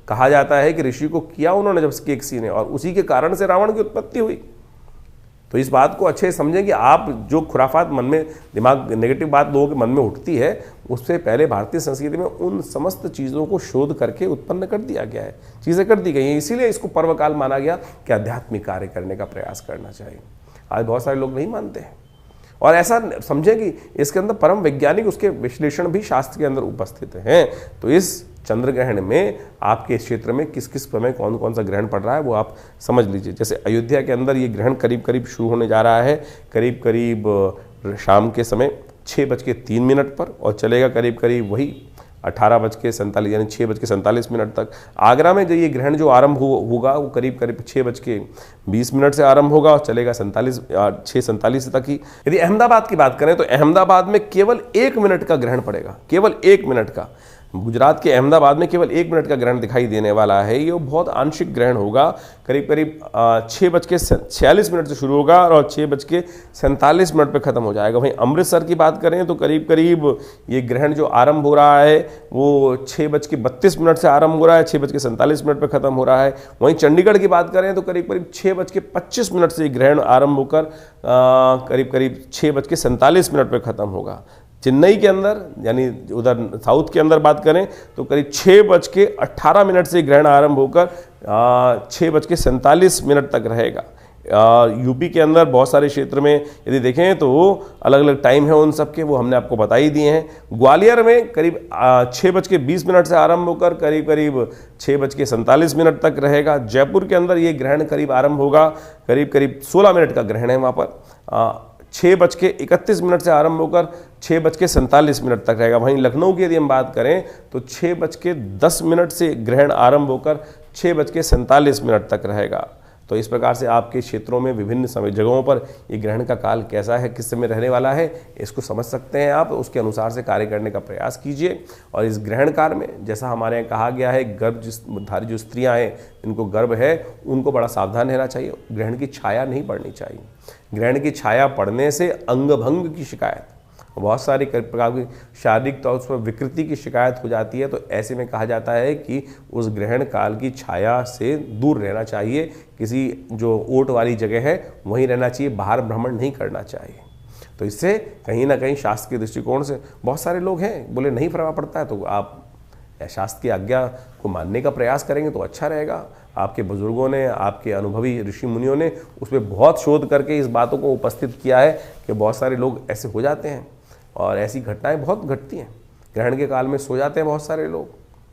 कहा जाता है कि ऋषि को किया उन्होंने जब किसी ने, और उसी के कारण से रावण की उत्पत्ति हुई। तो इस बात को अच्छे से समझें कि आप जो खुराफात मन में, दिमाग नेगेटिव बात लोगों के मन में उठती है, उससे पहले भारतीय संस्कृति में उन समस्त चीज़ों को शोध करके उत्पन्न कर दिया गया है, चीज़ें कर दी गई हैं। इसीलिए इसको पर्वकाल माना गया कि आध्यात्मिक कार्य करने का प्रयास करना चाहिए। आज बहुत सारे लोग नहीं मानते हैं, और ऐसा समझें कि इसके अंदर परम वैज्ञानिक उसके विश्लेषण भी शास्त्र के अंदर उपस्थित हैं। तो इस चंद्र ग्रहण में आपके क्षेत्र में किस किस समय कौन कौन सा ग्रहण पड़ रहा है वो आप समझ लीजिए। जैसे अयोध्या के अंदर ये ग्रहण करीब करीब शुरू होने जा रहा है, करीब करीब शाम के समय 6:03 पर, और चलेगा करीब करीब वही 18:47 यानी 6:47 तक। आगरा में जो ये ग्रहण जो आरंभ होगा वो करीब करीब 6:20 से आरंभ होगा और चलेगा 6:47 तक ही। यदि अहमदाबाद की बात करें तो अहमदाबाद में केवल 1 मिनट का ग्रहण पड़ेगा, केवल 1 मिनट का। गुजरात के अहमदाबाद में केवल 1 मिनट का ग्रहण दिखाई देने वाला है। ये बहुत आंशिक ग्रहण होगा, करीब करीब 6:46 से शुरू होगा और 6:47 पर खत्म हो जाएगा। वहीं अमृतसर की बात करें तो करीब करीब ये ग्रहण जो आरंभ हो रहा है वो 6:32 से आरंभ हो रहा है, 6:47 पर खत्म हो रहा है। वहीं चंडीगढ़ की बात करें तो करीब करीब 6:25 से ग्रहण आरंभ होकर करीब करीब 6:47 पर खत्म होगा। चेन्नई के अंदर यानी उधर साउथ के अंदर बात करें तो करीब 6:18 से ग्रहण आरंभ होकर 6:47 तक रहेगा। यूपी के अंदर बहुत सारे क्षेत्र में यदि देखें तो अलग अलग टाइम है उन सब के, वो हमने आपको बता ही दिए हैं। ग्वालियर में करीब 6:20 से आरंभ होकर करीब करीब 6:47 तक रहेगा। जयपुर के अंदर ये ग्रहण करीब आरंभ होगा, करीब करीब 16 मिनट का ग्रहण है वहाँ पर। 6:31 से आरंभ होकर 6:47 तक रहेगा। वहीं लखनऊ की यदि हम बात करें तो 6:10 से ग्रहण आरंभ होकर 6:47 तक रहेगा। तो इस प्रकार से आपके क्षेत्रों में विभिन्न समय जगहों पर ये ग्रहण का काल कैसा है, किस समय रहने वाला है, इसको समझ सकते हैं आप। उसके अनुसार से कार्य करने का प्रयास कीजिए। और इस ग्रहण काल में जैसा हमारे यहाँ कहा गया है, गर्भधारी जो स्त्रियाँ हैं जिनको गर्भ है उनको बड़ा सावधान रहना चाहिए। ग्रहण की छाया नहीं पड़नी चाहिए। ग्रहण की छाया पड़ने से अंगभंग की शिकायत, बहुत सारी प्रकार की शारीरिक तौर पर विकृति की शिकायत हो जाती है। तो ऐसे में कहा जाता है कि उस ग्रहण काल की छाया से दूर रहना चाहिए। किसी जो ओट वाली जगह है वहीं रहना चाहिए, बाहर भ्रमण नहीं करना चाहिए। तो इससे कहीं ना कहीं शास्त्र के दृष्टिकोण से बहुत सारे लोग हैं बोले नहीं प्रभाव पड़ता है, तो आप शास्त्र की आज्ञा को मानने का प्रयास करेंगे तो अच्छा रहेगा। आपके बुजुर्गों ने, आपके अनुभवी ऋषि मुनियों ने उस पर बहुत शोध करके इस बातों को उपस्थित किया है कि बहुत सारे लोग ऐसे हो जाते हैं और ऐसी घटनाएं बहुत घटती हैं। ग्रहण के काल में सो जाते हैं बहुत सारे लोग,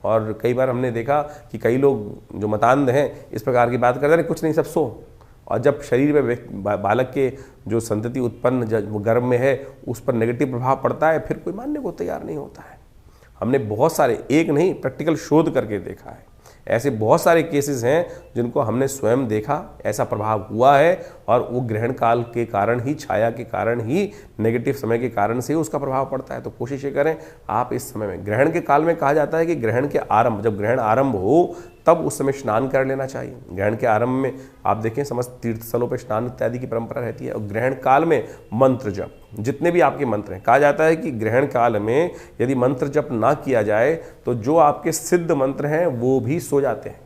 और कई बार हमने देखा कि कई लोग जो मतान्ध हैं इस प्रकार की बात करते हैं, कुछ नहीं सब सो। और जब शरीर में बालक के जो संतति उत्पन्न गर्भ में है उस पर नेगेटिव प्रभाव पड़ता है, फिर कोई मानने को तैयार नहीं होता है। हमने बहुत सारे, एक नहीं, प्रैक्टिकल शोध करके देखा है। ऐसे बहुत सारे केसेस हैं जिनको हमने स्वयं देखा, ऐसा प्रभाव हुआ है, और वो ग्रहण काल के कारण ही, छाया के कारण ही, नेगेटिव समय के कारण से ही उसका प्रभाव पड़ता है। तो कोशिश ये करें आप इस समय में, ग्रहण के काल में कहा जाता है कि ग्रहण के आरंभ, जब ग्रहण आरंभ हो तब उस समय स्नान कर लेना चाहिए। ग्रहण के आरंभ में आप देखें समस्त तीर्थ स्थलों पर स्नान इत्यादि की परंपरा रहती है। और ग्रहण काल में मंत्र जप, जितने भी आपके मंत्र हैं, कहा जाता है कि ग्रहण काल में यदि मंत्र जप ना किया जाए तो जो आपके सिद्ध मंत्र हैं वो भी सो जाते हैं,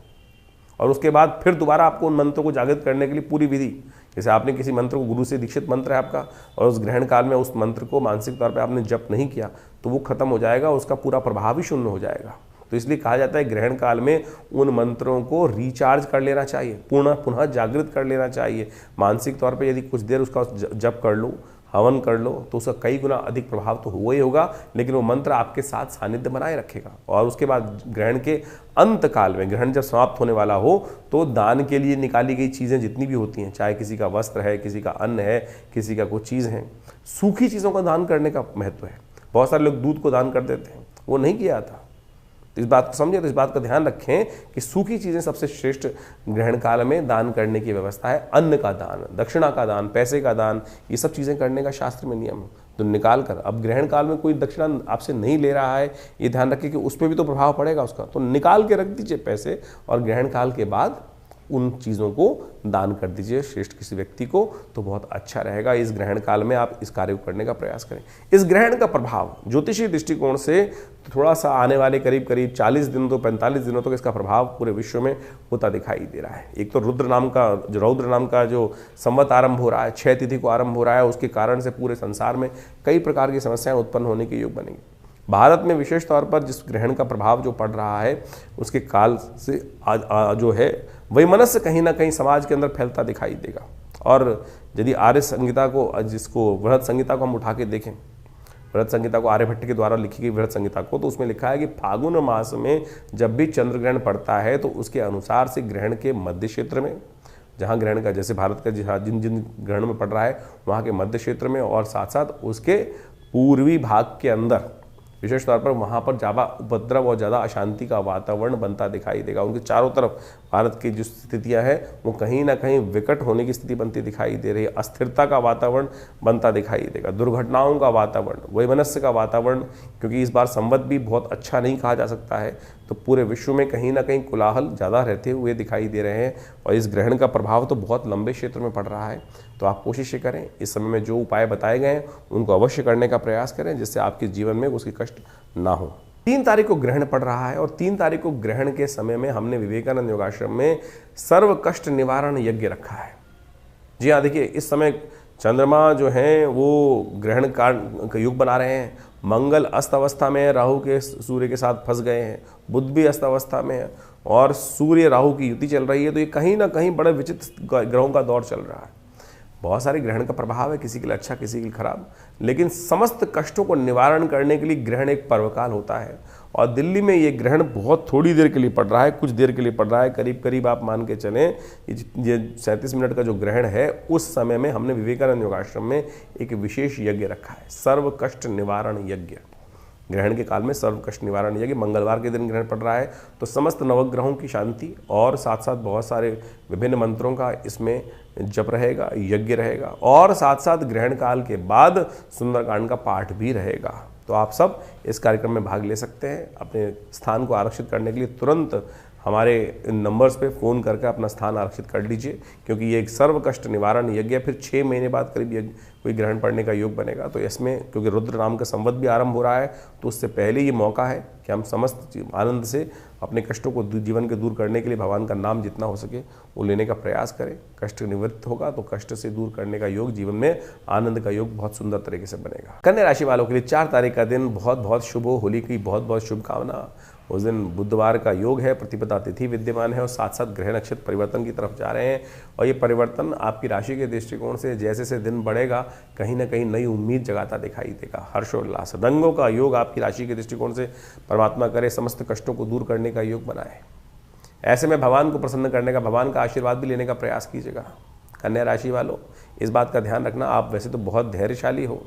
और उसके बाद फिर दोबारा आपको उन मंत्रों को जागृत करने के लिए पूरी विधि, जैसे आपने किसी मंत्र को, गुरु से दीक्षित मंत्र है आपका, और उस ग्रहण काल में उस मंत्र को मानसिक तौर पर आपने जप नहीं किया तो वो खत्म हो जाएगा, उसका पूरा प्रभाव ही शून्य हो जाएगा। तो इसलिए कहा जाता है ग्रहण काल में उन मंत्रों को रिचार्ज कर लेना चाहिए, पुनः जागृत कर लेना चाहिए। मानसिक तौर पे यदि कुछ देर उसका जप कर लो, हवन कर लो तो उसका कई गुना अधिक प्रभाव तो हुआ ही होगा, लेकिन वो मंत्र आपके साथ सानिध्य बनाए रखेगा। और उसके बाद ग्रहण के अंत काल में, ग्रहण जब समाप्त होने वाला हो, तो दान के लिए निकाली गई चीज़ें जितनी भी होती हैं, चाहे किसी का वस्त्र है, किसी का अन्न है, किसी का कुछ चीज़ है, सूखी चीज़ों का दान करने का महत्व है। बहुत सारे लोग दूध को दान कर देते हैं, वो नहीं किया था। तो इस बात को समझें, तो इस बात का ध्यान रखें कि सूखी चीज़ें सबसे श्रेष्ठ ग्रहण काल में दान करने की व्यवस्था है। अन्न का दान, दक्षिणा का दान, पैसे का दान, ये सब चीज़ें करने का शास्त्र में नियम है। तो निकाल कर, अब ग्रहण काल में कोई दक्षिणा आपसे नहीं ले रहा है, ये ध्यान रखें कि उस पर भी तो प्रभाव पड़ेगा उसका, तो निकाल के रख दीजिए पैसे, और ग्रहण काल के बाद उन चीज़ों को दान कर दीजिए श्रेष्ठ किसी व्यक्ति को, तो बहुत अच्छा रहेगा। इस ग्रहण काल में आप इस कार्य को करने का प्रयास करें। इस ग्रहण का प्रभाव ज्योतिषीय दृष्टिकोण से थोड़ा सा आने वाले करीब 40 दिन तो 45 दिनों तक इसका प्रभाव पूरे विश्व में होता दिखाई दे रहा है। एक तो रौद्र नाम का जो संवत आरंभ हो रहा है, 6 तिथि को आरंभ हो रहा है, उसके कारण से पूरे संसार में कई प्रकार की समस्याएं उत्पन्न होने के योग बनेंगे। भारत में विशेष तौर पर जिस ग्रहण का प्रभाव जो पड़ रहा है, उसके काल से जो है वैमनस्य कहीं ना कहीं समाज के अंदर फैलता दिखाई देगा। और यदि आर्य संहिता को, जिसको वृहत संहिता को हम उठा के देखें, वृहत संहिता को आर्यभट्ट के द्वारा लिखी गई वृहत संहिता को, तो उसमें लिखा है कि फागुन मास में जब भी चंद्र ग्रहण पड़ता है, तो उसके अनुसार से ग्रहण के मध्य क्षेत्र में, जहाँ ग्रहण का, जैसे भारत का जिन जिन ग्रहण में पड़ रहा है वहाँ के मध्य क्षेत्र में, और साथ साथ उसके पूर्वी भाग के अंदर विशेष तौर पर वहाँ पर ज़्यादा उपद्रव और ज़्यादा अशांति का वातावरण बनता दिखाई देगा। उनके चारों तरफ भारत की जो स्थितियाँ हैं वो कहीं ना कहीं विकट होने की स्थिति बनती दिखाई दे रही है। अस्थिरता का वातावरण बनता दिखाई देगा, दुर्घटनाओं का वातावरण, वैमनस्य का वातावरण, क्योंकि इस बार संवत भी बहुत अच्छा नहीं कहा जा सकता है, तो पूरे विश्व में कहीं ना कहीं कोलाहल ज़्यादा रहते हुए दिखाई दे रहे हैं। और इस ग्रहण का प्रभाव तो बहुत लंबे क्षेत्र में पड़ रहा है, तो आप कोशिश करें इस समय में जो उपाय बताए गए हैं उनको अवश्य करने का प्रयास करें, जिससे आपके जीवन में उसकी कष्ट ना हो। 3 तारीख को ग्रहण पड़ रहा है, और 3 तारीख को ग्रहण के समय में हमने विवेकानंद योगाश्रम में सर्व कष्ट निवारण यज्ञ रखा है। जी हाँ, देखिए इस समय चंद्रमा जो हैं वो ग्रहण का युग बना रहे हैं। मंगल अस्त अवस्था में है, राहु के सूर्य के साथ फंस गए हैं, बुध भी अस्त अवस्था में है, और सूर्य राहु की युति चल रही है। तो ये कहीं ना कहीं बड़े विचित्र ग्रहों का दौर चल रहा है। बहुत सारे ग्रहण का प्रभाव है, किसी के लिए अच्छा, किसी के लिए खराब, लेकिन समस्त कष्टों को निवारण करने के लिए ग्रहण एक पर्वकाल होता है। और दिल्ली में ये ग्रहण बहुत थोड़ी देर के लिए पड़ रहा है, कुछ देर के लिए पड़ रहा है, करीब करीब आप मान के चलें ये 37 मिनट का जो ग्रहण है, उस समय में हमने विवेकानंद योगाश्रम में एक विशेष यज्ञ रखा है, सर्व कष्ट निवारण यज्ञ। ग्रहण के काल में सर्व कष्ट निवारण यज्ञ, मंगलवार के दिन ग्रहण पड़ रहा है, तो समस्त नवग्रहों की शांति और साथ साथ बहुत सारे विभिन्न मंत्रों का इसमें जप रहेगा, यज्ञ रहेगा, और साथ साथ ग्रहण काल के बाद सुंदरकांड का पाठ भी रहेगा। तो आप सब इस कार्यक्रम में भाग ले सकते हैं। अपने स्थान को आरक्षित करने के लिए तुरंत हमारे नंबर्स पे फ़ोन करके अपना स्थान आरक्षित कर लीजिए, क्योंकि ये एक सर्व कष्ट निवारण यज्ञ, फिर 6 महीने बाद करीब ये कोई ग्रहण पड़ने का योग बनेगा। तो इसमें क्योंकि रुद्र नाम का संवत भी आरंभ हो रहा है, तो उससे पहले ये मौका है कि हम समस्त आनंद से अपने कष्टों को जीवन के दूर करने के लिए भगवान का नाम जितना हो सके वो लेने का प्रयास करें। कष्ट निवृत्त होगा तो कष्ट से दूर करने का योग, जीवन में आनंद का योग बहुत सुंदर तरीके से बनेगा। कन्या राशि वालों के लिए 4 तारीख का दिन बहुत बहुत शुभ हो, होली की बहुत बहुत शुभकामना। उस दिन बुधवार का योग है, प्रतिपदा तिथि विद्यमान है, और साथ साथ ग्रह नक्षत्र परिवर्तन की तरफ जा रहे हैं। और ये परिवर्तन आपकी राशि के दृष्टिकोण से जैसे से दिन बढ़ेगा कहीं ना कहीं नई उम्मीद जगाता दिखाई देगा। हर्षोल्लास, रंगों का योग आपकी राशि के दृष्टिकोण से परमात्मा करे समस्त कष्टों को दूर करने का योग बनाए। ऐसे में भगवान को प्रसन्न करने का, भगवान का आशीर्वाद भी लेने का प्रयास कीजिएगा। कन्या राशि वालों, इस बात का ध्यान रखना, आप वैसे तो बहुत धैर्यशाली हो,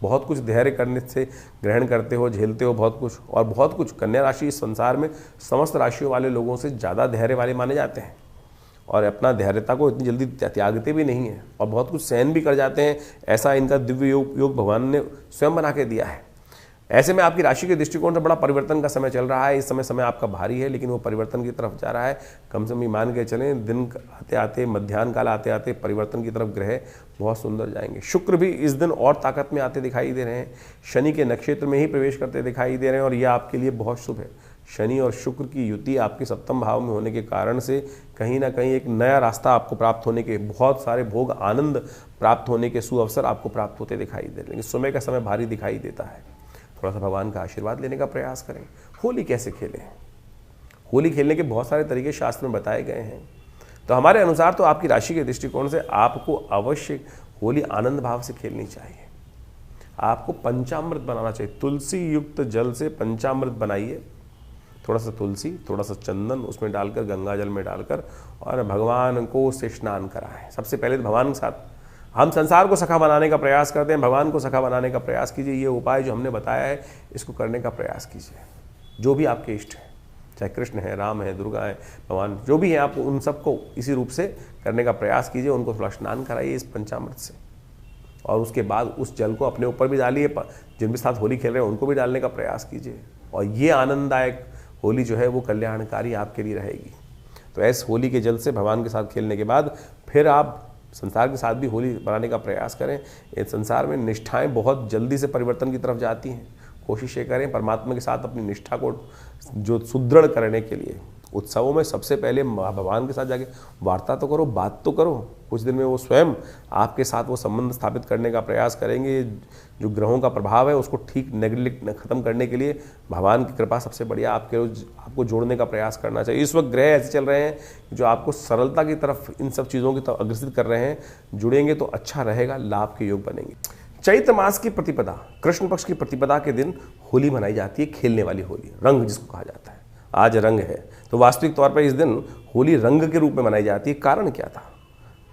बहुत कुछ धैर्य करने से ग्रहण करते हो, झेलते हो बहुत कुछ, और बहुत कुछ कन्या राशि इस संसार में समस्त राशियों वाले लोगों से ज़्यादा धैर्य वाले माने जाते हैं, और अपना धैर्यता को इतनी जल्दी त्यागते भी नहीं हैं, और बहुत कुछ सहन भी कर जाते हैं। ऐसा इनका दिव्य योग भगवान ने स्वयं बना के दिया है। ऐसे में आपकी राशि के दृष्टिकोण से बड़ा परिवर्तन का समय चल रहा है। इस समय आपका भारी है, लेकिन वो परिवर्तन की तरफ जा रहा है। कम से कम मान के चलें, दिन आते आते, मध्याह्न काल आते आते परिवर्तन की तरफ ग्रह बहुत सुंदर जाएंगे। शुक्र भी इस दिन और ताकत में आते दिखाई दे रहे हैं, शनि के नक्षत्र में ही प्रवेश करते दिखाई दे रहे हैं, और यह आपके लिए बहुत शुभ है। शनि और शुक्र की युति आपके सप्तम भाव में होने के कारण से कहीं ना कहीं एक नया रास्ता आपको प्राप्त होने के, बहुत सारे भोग आनंद प्राप्त होने के सुअवसर आपको प्राप्त होते दिखाई दे रहे हैं। समय का समय भारी दिखाई देता है। थोड़ा सा भगवान का आशीर्वाद लेने का प्रयास करें। होली कैसे खेलें? होली खेलने के बहुत सारे तरीके शास्त्र में बताए गए हैं। तो हमारे अनुसार तो आपकी राशि के दृष्टिकोण से आपको अवश्य होली आनंद भाव से खेलनी चाहिए। आपको पंचामृत बनाना चाहिए। तुलसी युक्त जल से पंचामृत बनाइए, थोड़ा सा तुलसी, थोड़ा सा चंदन उसमें डालकर, गंगा जल में डालकर, और भगवान को उससे स्नान कराएं। सबसे पहले तो भगवान के साथ, हम संसार को सखा बनाने का प्रयास करते हैं, भगवान को सखा बनाने का प्रयास कीजिए। ये उपाय जो हमने बताया है इसको करने का प्रयास कीजिए। जो भी आपके इष्ट हैं, चाहे कृष्ण है, राम है, दुर्गा है, भगवान जो भी हैं, आप उन सबको इसी रूप से करने का प्रयास कीजिए। उनको थोड़ा स्नान कराइए इस पंचामृत से, और उसके बाद उस जल को अपने ऊपर भी डालिए, जिन भी साथ होली खेल रहे हैं उनको भी डालने का प्रयास कीजिए। और ये आनंददायक होली जो है वो कल्याणकारी आपके लिए रहेगी। तो ऐसे होली के जल से भगवान के साथ खेलने के बाद फिर आप संसार के साथ भी होली बनाने का प्रयास करें। इस संसार में निष्ठाएं बहुत जल्दी से परिवर्तन की तरफ जाती हैं। कोशिश ये करें परमात्मा के साथ अपनी निष्ठा को जो सुदृढ़ करने के लिए उत्सवों में सबसे पहले भगवान के साथ जाके वार्ता तो करो, बात तो करो। कुछ दिन में वो स्वयं आपके साथ वो संबंध स्थापित करने का प्रयास करेंगे। जो ग्रहों का प्रभाव है उसको ठीक नेगेटिव खत्म करने के लिए भगवान की कृपा सबसे बढ़िया आपको जोड़ने का प्रयास करना चाहिए। इस वक्त ग्रह ऐसे चल रहे हैं जो आपको सरलता की तरफ, इन सब चीज़ों की तरफ अग्रसित कर रहे हैं। जुड़ेंगे तो अच्छा रहेगा, लाभ के योग बनेंगे। चैत्र मास की प्रतिपदा, कृष्ण पक्ष की प्रतिपदा के दिन होली मनाई जाती है, खेलने वाली होली, रंग जिसको कहा जाता है। आज रंग है, तो वास्तविक तौर पर इस दिन होली रंग के रूप में मनाई जाती है। कारण क्या था?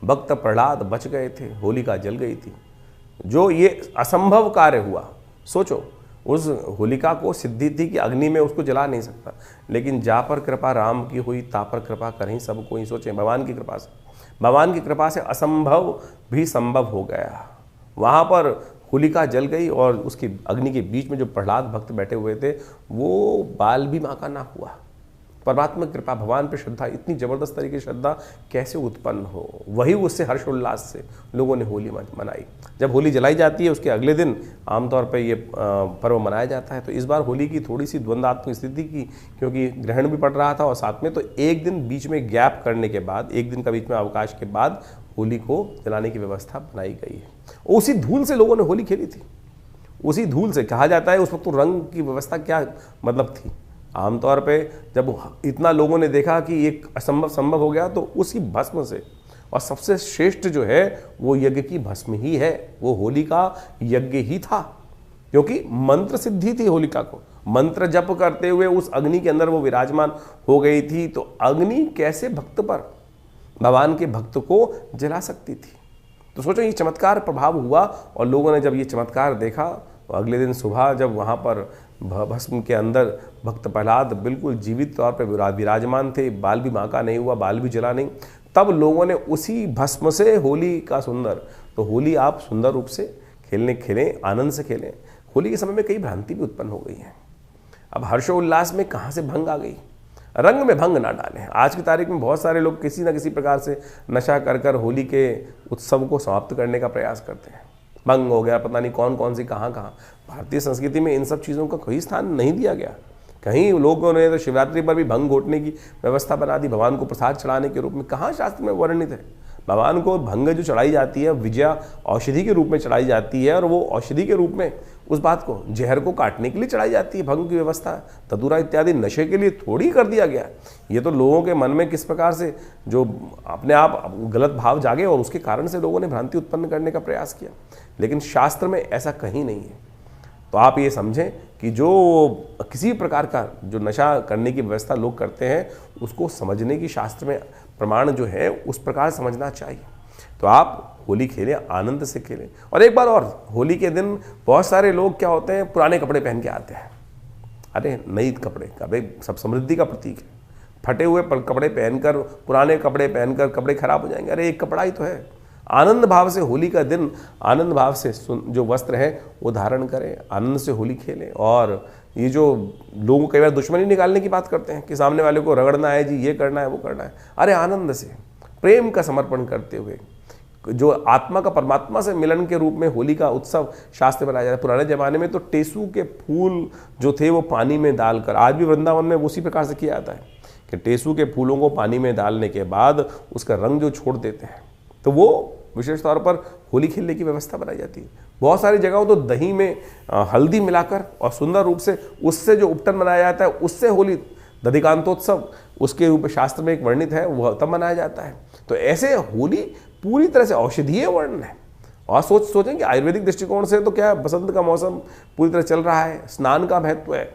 भक्त प्रहलाद बच गए थे, होलिका जल गई थी। जो ये असंभव कार्य हुआ, सोचो, उस होलिका को सिद्धि थी कि अग्नि में उसको जला नहीं सकता, लेकिन जा पर कृपा राम की हुई, ता पर कृपा करें सब कोई। सोचें, भगवान की कृपा से, भगवान की कृपा से असंभव भी संभव हो गया। वहाँ पर होलिका जल गई और उसकी अग्नि के बीच में जो प्रहलाद भक्त बैठे हुए थे वो बाल भी मां का ना हुआ। परमात्मा की कृपा, भगवान पे श्रद्धा, इतनी जबरदस्त तरीके की श्रद्धा कैसे उत्पन्न हो, वही उससे हर्षोल्लास से लोगों ने होली मनाई। जब होली जलाई जाती है उसके अगले दिन आमतौर पर ये पर्व मनाया जाता है। तो इस बार होली की थोड़ी सी द्वंद्वात्मक स्थिति की, क्योंकि ग्रहण भी पड़ रहा था और साथ में तो एक दिन बीच में गैप करने के बाद, एक दिन का बीच में अवकाश के बाद होली को जलाने की व्यवस्था बनाई गई है। उसी धूल से लोगों ने होली खेली थी, उसी धूल से। कहा जाता है उस वक्त तो रंग की व्यवस्था क्या मतलब थी। आमतौर पे जब इतना लोगों ने देखा कि एक असंभव संभव हो गया, तो उसी भस्म से, और सबसे श्रेष्ठ जो है वो यज्ञ की भस्म ही है, वो होली का यज्ञ ही था, क्योंकि मंत्र सिद्धि थी। होलिका को मंत्र जप करते हुए उस अग्नि के अंदर वो विराजमान हो गई थी। तो अग्नि कैसे भक्त पर, भगवान के भक्त को जला सकती थी। तो सोचो, ये चमत्कार प्रभाव हुआ, और लोगों ने जब ये चमत्कार देखा तो अगले दिन सुबह जब वहाँ पर भस्म के अंदर भक्त प्रहलाद बिल्कुल जीवित तौर पर विराजमान थे, बाल भी बांका नहीं हुआ, बाल भी जला नहीं, तब लोगों ने उसी भस्म से होली का सुंदर, तो होली आप सुंदर रूप से खेलें, आनंद से खेलें। होली के समय में कई भ्रांति भी उत्पन्न हो गई है। अब हर्षोल्लास में कहाँ से भंग आ गई? रंग में भंग ना डालें। आज की तारीख में बहुत सारे लोग किसी न किसी प्रकार से नशा कर होली के उत्सव को समाप्त करने का प्रयास करते हैं। भंग हो गया, पता नहीं कौन कौन सी कहाँ। भारतीय संस्कृति में इन सब चीज़ों का कोई स्थान नहीं दिया गया। कहीं लोगों ने तो शिवरात्रि पर भी भंग घोटने की व्यवस्था बना दी, भगवान को प्रसाद चढ़ाने के रूप में। कहाँ शास्त्र में वर्णित है? भगवान को भंग जो चढ़ाई जाती है, विजया औषधि के रूप में चढ़ाई जाती है, और वो औषधि के रूप में उस बात को, जहर को काटने के लिए चढ़ाई जाती है। भंग की व्यवस्था धतूरा इत्यादि नशे के लिए थोड़ी कर दिया गया। ये तो लोगों के मन में किस प्रकार से जो अपने आप गलत भाव जागे, और उसके कारण से लोगों ने भ्रांति उत्पन्न करने का प्रयास किया। लेकिन शास्त्र में ऐसा कहीं नहीं है। तो आप ये समझें कि जो किसी प्रकार का जो नशा करने की व्यवस्था लोग करते हैं, उसको समझने की शास्त्र में प्रमाण जो है उस प्रकार समझना चाहिए। तो आप होली खेलें, आनंद से खेलें। और एक बार और, होली के दिन बहुत सारे लोग क्या होते हैं, पुराने कपड़े पहन के आते हैं। अरे नई कपड़े सब समृद्धि का प्रतीक है। फटे हुए कपड़े पहनकर, पुराने कपड़े पहनकर कपड़े खराब हो जाएंगे। अरे एक कपड़ा ही तो है। आनंद भाव से होली का दिन, आनंद भाव से जो वस्त्र है वो धारण करें, आनंद से होली खेलें। और ये जो लोगों कई बार दुश्मनी निकालने की बात करते हैं कि सामने वाले को रगड़ना है जी, ये करना है, वो करना है। अरे आनंद से, प्रेम का समर्पण करते हुए, जो आत्मा का परमात्मा से मिलन के रूप में होली का उत्सव शास्त्र में बनाया जाता है। पुराने जमाने में तो टेसू के फूल जो थे वो पानी में डालकर, आज भी वृंदावन में उसी प्रकार से किया जाता है कि टेसू के फूलों को पानी में डालने के बाद उसका रंग जो छोड़ देते हैं, तो वो विशेष तौर पर होली खेलने की व्यवस्था बनाई जाती है। बहुत सारी जगहों तो दही में हल्दी मिलाकर और सुंदर रूप से उससे जो उपटन बनाया जाता है, उससे होली, दधिकांतोत्सव उसके रूप में शास्त्र में एक वर्णित है, वह तब मनाया जाता है। तो ऐसे होली पूरी तरह से औषधीय वर्ण है, और सोचें कि आयुर्वेदिक दृष्टिकोण से तो क्या बसंत का मौसम पूरी तरह चल रहा है, स्नान का महत्व है,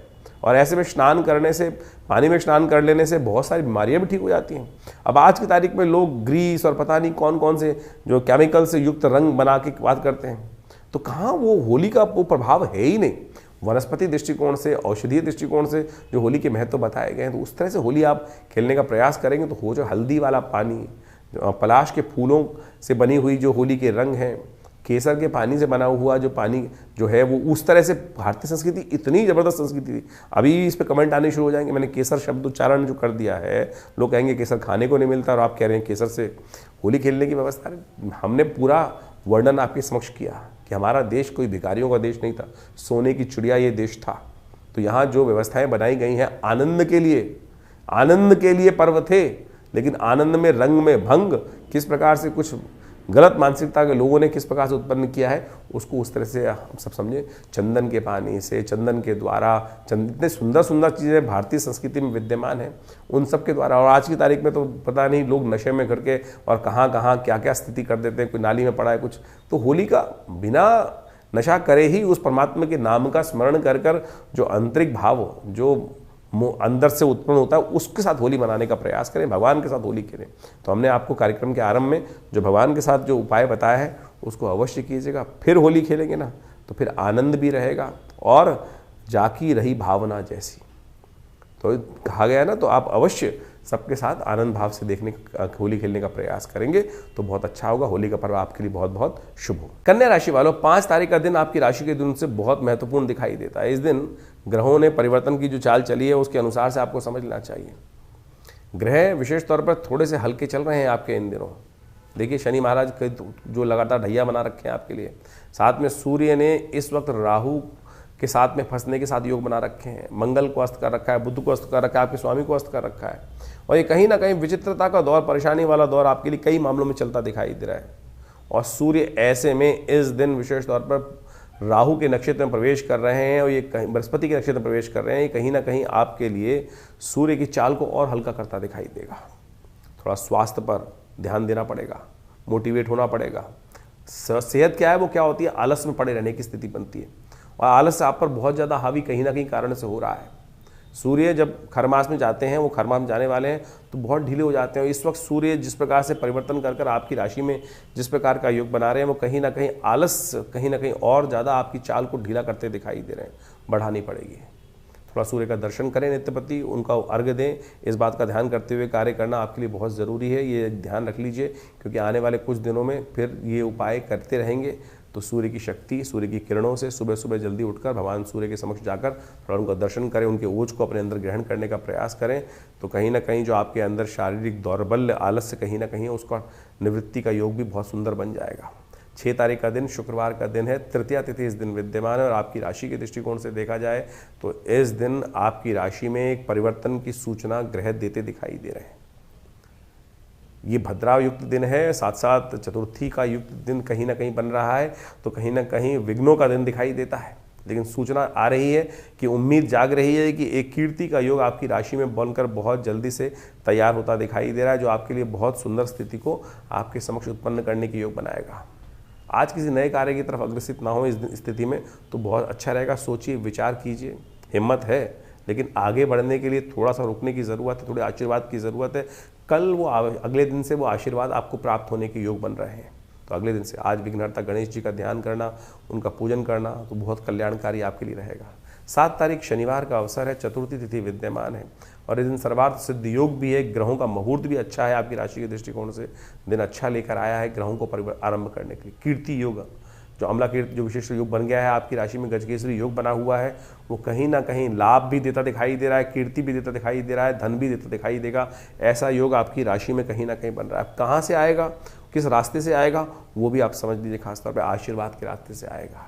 और ऐसे में स्नान करने से, पानी में स्नान कर लेने से बहुत सारी बीमारियां भी ठीक हो जाती हैं। अब आज की तारीख में लोग ग्रीस और पता नहीं कौन कौन से जो केमिकल से युक्त रंग बना के बात करते हैं, तो कहाँ वो होली का वो प्रभाव है ही नहीं। वनस्पति दृष्टिकोण से, औषधीय दृष्टिकोण से जो होली के महत्व बताए गए हैं, तो उस तरह से होली आप खेलने का प्रयास करेंगे तो हो जो हल्दी वाला पानी, पलाश के फूलों से बनी हुई जो होली के रंग हैं, केसर के पानी से बना हुआ जो पानी जो है, वो उस तरह से भारतीय संस्कृति इतनी ज़बरदस्त संस्कृति थी। अभी इस पे कमेंट आने शुरू हो जाएंगे, मैंने केसर शब्द उच्चारण जो कर दिया है, लोग कहेंगे केसर खाने को नहीं मिलता और आप कह रहे हैं केसर से होली खेलने की व्यवस्था। हमने पूरा वर्णन आपके समक्ष किया कि हमारा देश कोई भिखारियों का देश नहीं था, सोने की चिड़िया ये देश था। तो यहाँ जो व्यवस्थाएं बनाई गई हैं आनंद के लिए पर्व थे, लेकिन आनंद में रंग में भंग किस प्रकार से कुछ गलत मानसिकता के लोगों ने किस प्रकार से उत्पन्न किया है, उसको उस तरह से हम सब समझे। चंदन के पानी से, चंदन के द्वारा, इतने सुंदर सुंदर चीज़ें भारतीय संस्कृति में विद्यमान हैं, उन सब के द्वारा। और आज की तारीख में तो पता नहीं लोग नशे में करके और कहाँ कहाँ क्या क्या स्थिति कर देते हैं, कोई नाली में पड़ा है कुछ। तो होली का बिना नशा करे ही उस परमात्मा के नाम का स्मरण कर कर जो आंतरिक भाव जो अंदर से उत्पन्न होता है, उसके साथ होली मनाने का प्रयास करें, भगवान के साथ होली खेलें। तो हमने आपको कार्यक्रम के आरंभ में जो भगवान के साथ जो उपाय बताया है उसको अवश्य कीजिएगा। फिर होली खेलेंगे ना तो फिर आनंद भी रहेगा और जाकी रही भावना जैसी। तो कहा गया ना, तो आप अवश्य सबके साथ आनंद भाव से होली खेलने का प्रयास करेंगे तो बहुत अच्छा होगा। होली का पर्व आपके लिए बहुत बहुत शुभ हो। कन्या राशि वालों, 5 तारीख का दिन आपकी राशि के दिन से बहुत महत्वपूर्ण दिखाई देता है। इस दिन ग्रहों ने परिवर्तन की जो चाल चली है उसके अनुसार से आपको समझना चाहिए। ग्रह विशेष तौर पर थोड़े से हल्के चल रहे हैं आपके इन दिनों। देखिए, शनि महाराज जो लगातार ढैया बना रखे हैं आपके लिए, साथ में सूर्य ने इस वक्त राहु के साथ में फंसने के साथ योग बना रखे हैं, मंगल को अस्त कर रखा है, बुध को अस्त कर रखा है, आपके स्वामी को अस्त कर रखा है। और ये कहीं ना कहीं विचित्रता का दौर, परेशानी वाला दौर आपके लिए कई मामलों में चलता दिखाई दे रहा है। और सूर्य ऐसे में इस दिन विशेष तौर पर राहु के नक्षत्र में प्रवेश कर रहे हैं और ये कहीं बृहस्पति के नक्षत्र में प्रवेश कर रहे हैं। ये कहीं ना कहीं आपके लिए सूर्य की चाल को और हल्का करता दिखाई देगा। थोड़ा स्वास्थ्य पर ध्यान देना पड़ेगा, मोटिवेट होना पड़ेगा। सेहत क्या है, वो क्या होती है, आलस में पड़े रहने की स्थिति बनती है और आलस आप पर बहुत ज़्यादा हावी कहीं ना कहीं कारण से हो रहा है। सूर्य जब खरमास में जाते हैं, वो खरमास में जाने वाले हैं तो बहुत ढीले हो जाते हैं। और इस वक्त सूर्य जिस प्रकार से परिवर्तन कर कर आपकी राशि में जिस प्रकार का योग बना रहे हैं, वो कहीं ना कहीं आलस कहीं ना कहीं और ज़्यादा आपकी चाल को ढीला करते दिखाई दे रहे हैं। बढ़ानी पड़ेगी। थोड़ा सूर्य का दर्शन करें नित्यप्रति, उनका अर्घ्य दें। इस बात का ध्यान करते हुए कार्य करना आपके लिए बहुत ज़रूरी है, ये ध्यान रख लीजिए, क्योंकि आने वाले कुछ दिनों में फिर ये उपाय करते रहेंगे तो सूर्य की शक्ति, सूर्य की किरणों से सुबह सुबह जल्दी उठकर भगवान सूर्य के समक्ष जाकर थोड़ा उनका दर्शन करें, उनके ओज को अपने अंदर ग्रहण करने का प्रयास करें। तो कहीं ना कहीं जो आपके अंदर शारीरिक दौर्बल्य, आलस्य कहीं ना कहीं उसका निवृत्ति का योग भी बहुत सुंदर बन जाएगा। 6 तारीख का दिन शुक्रवार का दिन है, तृतीया तिथि इस दिन विद्यमान है। और आपकी राशि के दृष्टिकोण से देखा जाए तो इस दिन आपकी राशि में एक परिवर्तन की सूचना ग्रह देते दिखाई दे रहे हैं। ये भद्रा युक्त दिन है, साथ साथ चतुर्थी का युक्त दिन कहीं ना कहीं बन रहा है, तो कहीं ना कहीं विघ्नों का दिन दिखाई देता है। लेकिन सूचना आ रही है कि उम्मीद जाग रही है कि एक कीर्ति का योग आपकी राशि में बनकर बहुत जल्दी से तैयार होता दिखाई दे रहा है, जो आपके लिए बहुत सुंदर स्थिति को आपके समक्ष उत्पन्न करने की योग बनाएगा। आज किसी नए कार्य की तरफ अग्रसित ना हो इस स्थिति में तो बहुत अच्छा रहेगा। सोचिए, विचार कीजिए, हिम्मत है, लेकिन आगे बढ़ने के लिए थोड़ा सा रुकने की ज़रूरत है, थोड़े आशीर्वाद की ज़रूरत है। कल वो अगले दिन से वो आशीर्वाद आपको प्राप्त होने के योग बन रहे हैं। तो अगले दिन से आज विघ्नहर्ता गणेश जी का ध्यान करना, उनका पूजन करना तो बहुत कल्याणकारी आपके लिए रहेगा। 7 तारीख शनिवार का अवसर है, चतुर्थी तिथि विद्यमान है और इस दिन सर्वार्थ सिद्ध योग भी है। ग्रहों का मुहूर्त भी अच्छा है, आपकी राशि के दृष्टिकोण से दिन अच्छा लेकर आया है ग्रहों को आरंभ करने के लिए। कीर्ति योग, जो अम्ला कीर्ति जो विशेष योग बन गया है आपकी राशि में, गजकेसरी योग बना हुआ है, वो कहीं ना कहीं लाभ भी देता दिखाई दे रहा है, कीर्ति भी देता दिखाई दे रहा है, धन भी देता दिखाई देगा। ऐसा योग आपकी राशि में कहीं ना कहीं बन रहा है। कहाँ से आएगा, किस रास्ते से आएगा, वो भी आप समझ लीजिए। खासतौर पर आशीर्वाद के रास्ते से आएगा,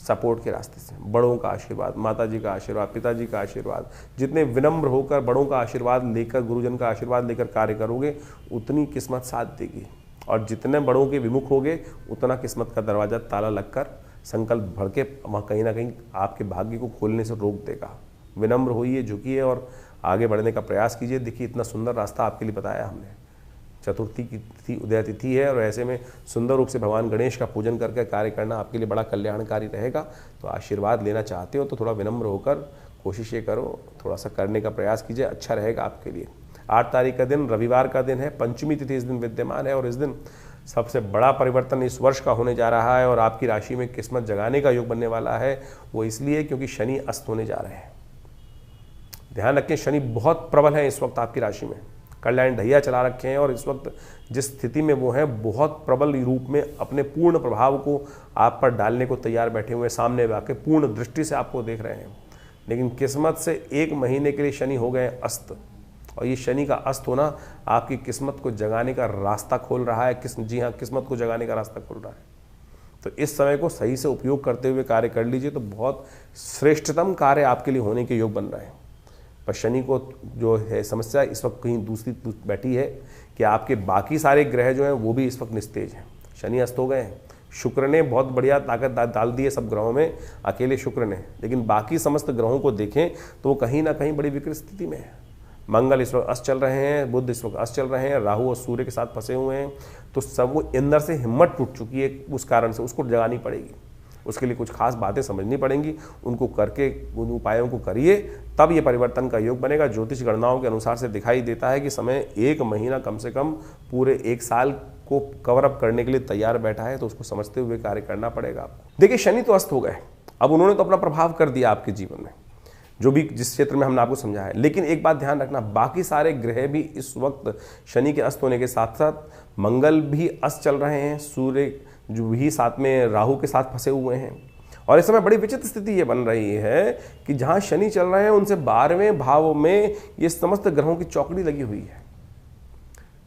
सपोर्ट के रास्ते से, बड़ों का आशीर्वाद, माता जी का आशीर्वाद, पिताजी का आशीर्वाद। जितने विनम्र होकर बड़ों का आशीर्वाद लेकर, गुरुजन का आशीर्वाद लेकर कार्य करोगे, उतनी किस्मत साथ देगी। और जितने बड़ों के विमुख होगे, उतना किस्मत का दरवाज़ा ताला लगकर संकल्प भर के वहाँ कहीं ना कहीं आपके भाग्य को खोलने से रोक देगा। विनम्र होइए, झुकिए और आगे बढ़ने का प्रयास कीजिए। देखिए, इतना सुंदर रास्ता आपके लिए बताया हमने। चतुर्थी की तिथि उदय तिथि है और ऐसे में सुंदर रूप से भगवान गणेश का पूजन करके कार्य करना आपके लिए बड़ा कल्याणकारी रहेगा। तो आशीर्वाद लेना चाहते हो तो थोड़ा विनम्र होकर कोशिश ये करो, थोड़ा सा करने का प्रयास कीजिए, अच्छा रहेगा आपके लिए। 8 तारीख का दिन रविवार का दिन है, पंचमी तिथि इस दिन विद्यमान है और इस दिन सबसे बड़ा परिवर्तन इस वर्ष का होने जा रहा है और आपकी राशि में किस्मत जगाने का योग बनने वाला है। वो इसलिए क्योंकि शनि अस्त होने जा रहे हैं। ध्यान रखें, शनि बहुत प्रबल है इस वक्त आपकी राशि में, कल्याण ढैया चला रखे हैं और इस वक्त जिस स्थिति में वो हैं बहुत प्रबल रूप में अपने पूर्ण प्रभाव को आप पर डालने को तैयार बैठे हुए, सामने आके पूर्ण दृष्टि से आपको देख रहे हैं। लेकिन किस्मत से 1 महीने के लिए शनि हो गए अस्त, और ये शनि का अस्त होना आपकी किस्मत को जगाने का रास्ता खोल रहा है। जी हाँ, किस्मत को जगाने का रास्ता खोल रहा है। तो इस समय को सही से उपयोग करते हुए कार्य कर लीजिए तो बहुत श्रेष्ठतम कार्य आपके लिए होने के योग बन रहे हैं। पर शनि को जो है समस्या इस वक्त कहीं दूसरी बैठी है कि आपके बाकी सारे ग्रह जो हैं वो भी इस वक्त निस्तेज हैं। शनि अस्त हो गए हैं, शुक्र ने बहुत बढ़िया ताकत डाल दी है सब ग्रहों में, अकेले शुक्र ने, लेकिन बाकी समस्त ग्रहों को देखें तो वो कहीं ना कहीं बड़ी विकृत स्थिति में है। मंगल इस वक्त अस्त चल रहे हैं, बुध इस वक्त अस्त चल रहे हैं, राहु और सूर्य के साथ फंसे हुए हैं। तो सब वो अंदर से हिम्मत टूट चुकी है, उस कारण से उसको जगानी पड़ेगी। उसके लिए कुछ खास बातें समझनी पड़ेंगी, उनको करके उन उपायों को करिए, तब ये परिवर्तन का योग बनेगा। ज्योतिष गणनाओं के अनुसार से दिखाई देता है कि समय 1 महीना कम से कम पूरे 1 साल को कवर अप करने के लिए तैयार बैठा है। तो उसको समझते हुए कार्य करना पड़ेगा आपको। देखिए, शनि तो अस्त हो गए, अब उन्होंने तो अपना प्रभाव कर दिया आपके जीवन में, जो भी जिस क्षेत्र में हमने आपको समझा है। लेकिन एक बात ध्यान रखना, बाकी सारे ग्रह भी इस वक्त शनि के अस्त होने के साथ साथ मंगल भी अस्त चल रहे हैं, सूर्य जो भी साथ में राहु के साथ फंसे हुए हैं। और इस समय बड़ी विचित्र स्थिति ये बन रही है कि जहां शनि चल रहे हैं उनसे 12वें भाव में ये समस्त ग्रहों की चौकड़ी लगी हुई है।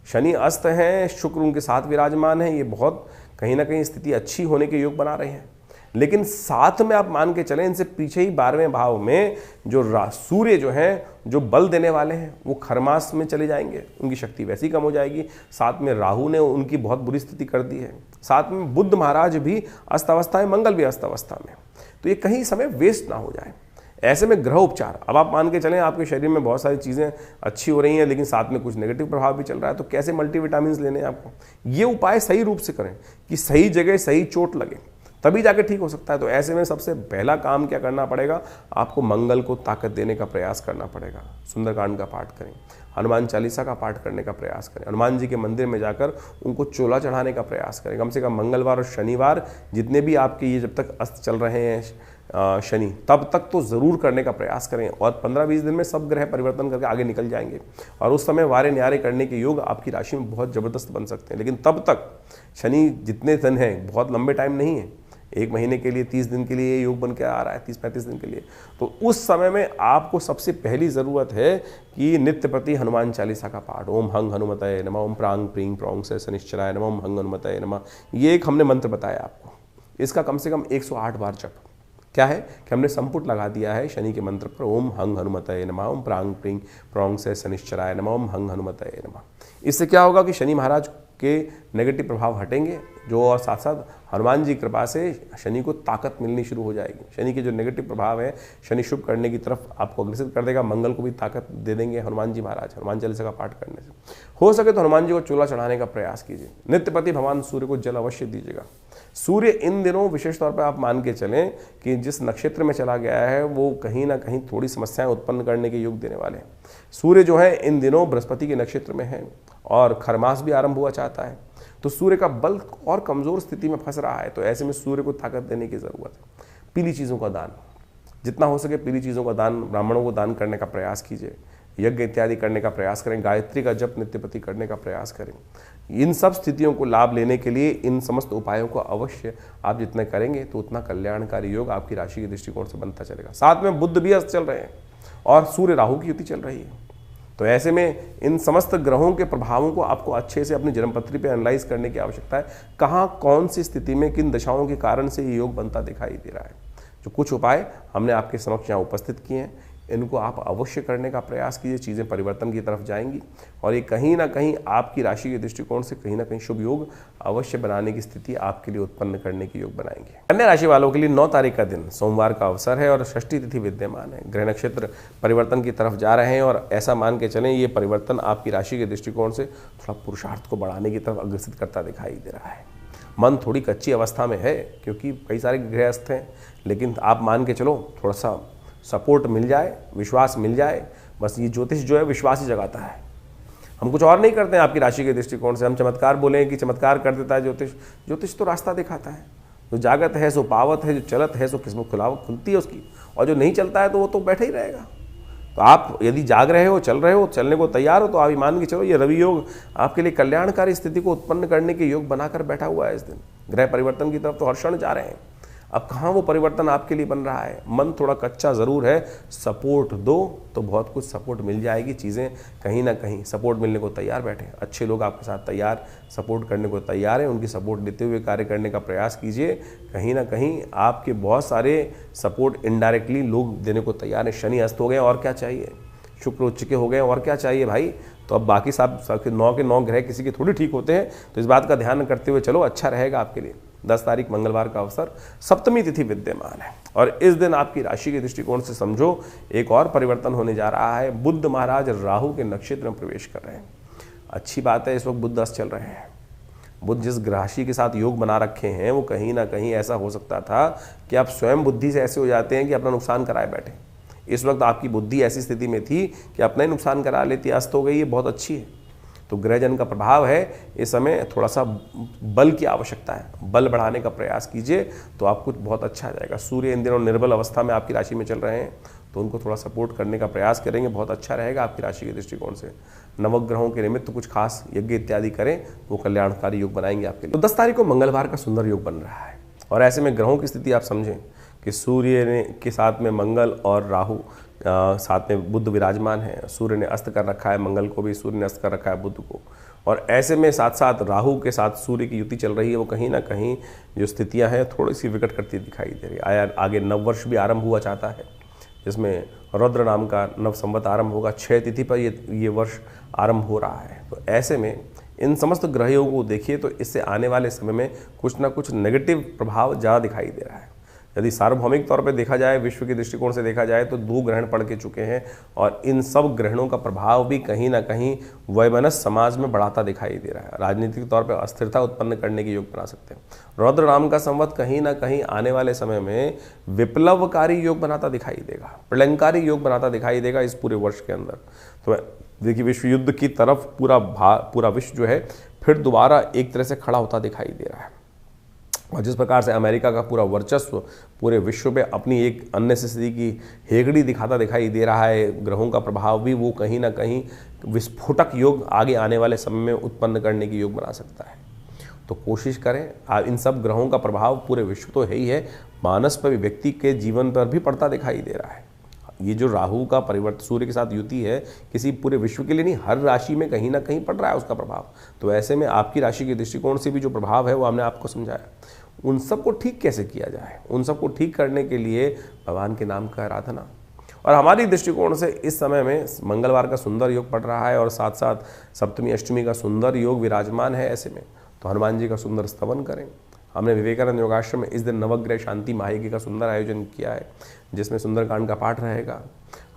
शनि अस्त हैं, शुक्र उनके साथ विराजमान है, ये बहुत कहीं ना कहीं स्थिति अच्छी होने के योग बना रहे हैं। लेकिन साथ में आप मान के चलें, इनसे पीछे ही 12वें भाव में जो सूर्य जो हैं, जो बल देने वाले हैं, वो खरमास में चले जाएंगे, उनकी शक्ति वैसी कम हो जाएगी। साथ में राहु ने उनकी बहुत बुरी स्थिति कर दी है। साथ में बुध महाराज भी अस्त अवस्था है, मंगल भी अस्त अवस्था में। तो ये कहीं समय वेस्ट ना हो जाए। ऐसे में ग्रह उपचार, अब आप मान के चलें आपके शरीर में बहुत सारी चीज़ें अच्छी हो रही हैं लेकिन साथ में कुछ नेगेटिव प्रभाव भी चल रहा है, तो कैसे मल्टीविटामिन लेने हैं आपको। ये उपाय सही रूप से करें कि सही जगह सही चोट लगे, तभी जाके ठीक हो सकता है। तो ऐसे में सबसे पहला काम क्या करना पड़ेगा, आपको मंगल को ताकत देने का प्रयास करना पड़ेगा। सुंदरकांड का पाठ करें, हनुमान चालीसा का पाठ करने का प्रयास करें, हनुमान जी के मंदिर में जाकर उनको चोला चढ़ाने का प्रयास करें। कम से कम मंगलवार और शनिवार जितने भी आपके ये जब तक अस्त चल रहे हैं शनि, तब तक तो ज़रूर करने का प्रयास करें। और 15-20 दिन में सब ग्रह परिवर्तन करके आगे निकल जाएंगे और उस समय वारे न्यारे करने के योग आपकी राशि में बहुत ज़बरदस्त बन सकते हैं। लेकिन तब तक शनि जितने दिन हैं, बहुत लंबे टाइम नहीं है, 1 महीने के लिए 30 दिन के लिए योग बन के आ रहा है, 30-35 दिन के लिए। तो उस समय में आपको सबसे पहली ज़रूरत है कि नित्य प्रति हनुमान चालीसा का पाठ, ओम हंग हनुमतये नमः, ओम प्रांग प्रींग प्रौंग से शनिश्चराय नमः, ओम हंग हनुमतये नमः। ये एक हमने मंत्र बताया आपको, इसका कम से कम 108 बार जप। क्या है कि हमने संपुट लगा दिया है शनि के मंत्र पर, ओम हंग हनुमतये नमः, ओम प्रांग प्रींग प्रौंग से शनिश्चराय नमः, ओम हंग हनुमतये नमः। इससे क्या होगा कि शनि महाराज के नेगेटिव प्रभाव हटेंगे जो, और साथ साथ हनुमान जी कृपा से शनि को ताकत मिलनी शुरू हो जाएगी। शनि के जो नेगेटिव प्रभाव है, शनि शुभ करने की तरफ आपको अग्रसित कर देगा। मंगल को भी ताकत दे देंगे हनुमान जी महाराज, हनुमान चालीसा का पाठ करने से। हो सके तो हनुमान जी को चोला चढ़ाने का प्रयास कीजिए। नित्य प्रति भगवान सूर्य को जल अवश्य दीजिएगा। सूर्य इन दिनों विशेष तौर पर आप मान के चलें कि जिस नक्षत्र में चला गया है वो कहीं ना कहीं थोड़ी समस्याएं उत्पन्न करने के योग देने वाले हैं। सूर्य जो है इन दिनों बृहस्पति के नक्षत्र में है और खरमास भी आरंभ हुआ चाहता है, तो सूर्य का बल और कमजोर स्थिति में फंस रहा है। तो ऐसे में सूर्य को ताकत देने की जरूरत है। पीली चीज़ों का दान, जितना हो सके पीली चीज़ों का दान ब्राह्मणों को दान करने का प्रयास कीजिए। यज्ञ इत्यादि करने का प्रयास करें, गायत्री का जप नित्य प्रति करने का प्रयास करें। इन सब स्थितियों को लाभ लेने के लिए इन समस्त उपायों को अवश्य आप जितने करेंगे तो उतना कल्याणकारी योग आपकी राशि के दृष्टिकोण से बनता चलेगा। साथ में बुध भी अस्त चल रहे हैं और सूर्य राहु की युति चल रही है। तो ऐसे में इन समस्त ग्रहों के प्रभावों को आपको अच्छे से अपनी जन्मपत्री पे एनालाइज करने की आवश्यकता है। कहाँ कौन सी स्थिति में किन दशाओं के कारण से ये योग बनता दिखाई दे रहा है। जो कुछ उपाय हमने आपके समक्ष यहाँ उपस्थित किए हैं, इनको आप अवश्य करने का प्रयास कीजिए, चीज़ें परिवर्तन की तरफ जाएंगी और ये कहीं ना कहीं आपकी राशि के दृष्टिकोण से कहीं ना कहीं शुभ योग अवश्य बनाने की स्थिति आपके लिए उत्पन्न करने की योग बनाएंगे। कन्या राशि वालों के लिए 9 तारीख का दिन सोमवार का अवसर है और षष्ठी तिथि विद्यमान है। ग्रह नक्षत्र परिवर्तन की तरफ जा रहे हैं और ऐसा मान के चलें ये परिवर्तन आपकी राशि के दृष्टिकोण से थोड़ा पुरुषार्थ को बढ़ाने की तरफ अग्रसित करता दिखाई दे रहा है। मन थोड़ी कच्ची अवस्था में है क्योंकि कई सारे गृहस्थ हैं, लेकिन आप मान के चलो थोड़ा सा सपोर्ट मिल जाए, विश्वास मिल जाए। बस ये ज्योतिष जो है विश्वास ही जगाता है। हम कुछ और नहीं करते हैं आपकी राशि के दृष्टिकोण से। हम चमत्कार बोलें कि चमत्कार कर देता है ज्योतिष, ज्योतिष तो रास्ता दिखाता है। जो जागत है सो पावत है, जो चलत है सो किस्मत खुलती है उसकी, और जो नहीं चलता है तो वो तो बैठा ही रहेगा। तो आप यदि जाग रहे हो, चल रहे हो, चलने को तैयार हो, तो आप मान के चलो ये रवि योग आपके लिए कल्याणकारी स्थिति को उत्पन्न करने के योग बनाकर बैठा हुआ है। इस दिन ग्रह परिवर्तन की तरफ तो हर क्षण जा रहे हैं। अब कहाँ वो परिवर्तन आपके लिए बन रहा है? मन थोड़ा कच्चा ज़रूर है, सपोर्ट दो तो बहुत कुछ सपोर्ट मिल जाएगी। चीज़ें कहीं ना कहीं सपोर्ट मिलने को तैयार बैठे, अच्छे लोग आपके साथ तैयार सपोर्ट करने को तैयार हैं। उनकी सपोर्ट देते हुए कार्य करने का प्रयास कीजिए। कहीं ना कहीं आपके बहुत सारे सपोर्ट इनडायरेक्टली लोग देने को तैयार हैं। शनि अस्त हो गए और क्या चाहिए, शुक्र उच्च के हो गए और क्या चाहिए भाई। तो अब बाकी सब 9 के 9 ग्रह किसी के थोड़ी ठीक होते हैं, तो इस बात का ध्यान करते हुए चलो, अच्छा रहेगा आपके लिए। 10 तारीख मंगलवार का अवसर, सप्तमी तिथि विद्यमान है और इस दिन आपकी राशि के दृष्टिकोण से समझो एक और परिवर्तन होने जा रहा है। बुध महाराज राहु के नक्षत्र में प्रवेश कर रहे हैं। अच्छी बात है, इस वक्त बुध 10 चल रहे हैं। बुध जिस राशि के साथ योग बना रखे हैं वो कहीं ना कहीं ऐसा हो सकता था कि आप स्वयं बुद्धि से ऐसे हो जाते हैं कि अपना नुकसान कराए बैठे। इस वक्त आपकी बुद्धि ऐसी स्थिति में थी कि अपना ही नुकसान करा लेती, अस्त हो गई, ये बहुत अच्छी है। तो ग्रहजन का प्रभाव है, इस समय थोड़ा सा बल की आवश्यकता है, बल बढ़ाने का प्रयास कीजिए तो आपको बहुत अच्छा जाएगा। सूर्य इन दिनों निर्बल अवस्था में आपकी राशि में चल रहे हैं, तो उनको थोड़ा सपोर्ट करने का प्रयास करेंगे, बहुत अच्छा रहेगा आपकी राशि के दृष्टिकोण से। नवग्रहों के निमित्त कुछ खास यज्ञ इत्यादि करें, वो कल्याणकारी योग बनाएंगे आपके लिए। तो 10 तारीख को मंगलवार का सुंदर योग बन रहा है और ऐसे में ग्रहों की स्थिति आप समझें कि सूर्य के साथ में मंगल और राहु, साथ में बुध विराजमान है। सूर्य ने अस्त कर रखा है मंगल को भी, सूर्य ने अस्त कर रखा है बुध को, और ऐसे में साथ साथ राहु के साथ सूर्य की युति चल रही है। वो कहीं ना कहीं जो स्थितियां हैं थोड़ी सी विकट करती दिखाई दे रही है। आगे नववर्ष भी आरंभ हुआ चाहता है, जिसमें रुद्र नाम का नव संवत आरंभ होगा। 6 तिथि पर ये वर्ष आरंभ हो रहा है। तो ऐसे में इन समस्त ग्रहों को देखिए तो इससे आने वाले समय में कुछ ना कुछ नेगेटिव प्रभाव ज़्यादा दिखाई दे रहा है। यदि सार्वभौमिक तौर पर देखा जाए, विश्व के दृष्टिकोण से देखा जाए तो 2 ग्रहण पड़ के चुके हैं और इन सब ग्रहणों का प्रभाव भी कहीं ना कहीं वैमनस्य समाज में बढ़ाता दिखाई दे रहा है। राजनीतिक तौर पर अस्थिरता उत्पन्न करने के योग बना सकते हैं। रुद्र नाम का संवत कहीं ना कहीं आने वाले समय में विप्लवकारी योग बनाता दिखाई देगा, प्रलयंकारी योग बनाता दिखाई देगा इस पूरे वर्ष के अंदर। तो देखिए विश्व युद्ध की तरफ पूरा विश्व जो है फिर दोबारा एक तरह से खड़ा होता दिखाई दे रहा है। और जिस प्रकार से अमेरिका का पूरा वर्चस्व पूरे विश्व में अपनी एक अननेसेसरी की हेगड़ी दिखाता दिखाई दे रहा है, ग्रहों का प्रभाव भी वो कहीं ना कहीं विस्फोटक योग आगे आने वाले समय में उत्पन्न करने की योग बना सकता है। तो कोशिश करें, इन सब ग्रहों का प्रभाव पूरे विश्व तो है ही है, मानस पर भी, व्यक्ति के जीवन पर भी पड़ता दिखाई दे रहा है। ये जो राहु का परिवर्तन सूर्य के साथ युति है, किसी पूरे विश्व के लिए नहीं, हर राशि में कहीं ना कहीं पड़ रहा है उसका प्रभाव। तो ऐसे में आपकी राशि के दृष्टिकोण से भी जो प्रभाव है वो हमने आपको समझाया। उन सबको ठीक कैसे किया जाए, उन सबको ठीक करने के लिए भगवान के नाम का आराधना। और हमारी दृष्टिकोण से इस समय में मंगलवार का सुंदर योग पड़ रहा है और साथ साथ सप्तमी अष्टमी का सुंदर योग विराजमान है। ऐसे में तो हनुमान जी का सुंदर स्तवन करें। हमने विवेकानंद योगाश्रम में इस दिन नवग्रह शांति महायज्ञ का सुंदर आयोजन किया है, जिसमें सुंदरकांड का पाठ रहेगा,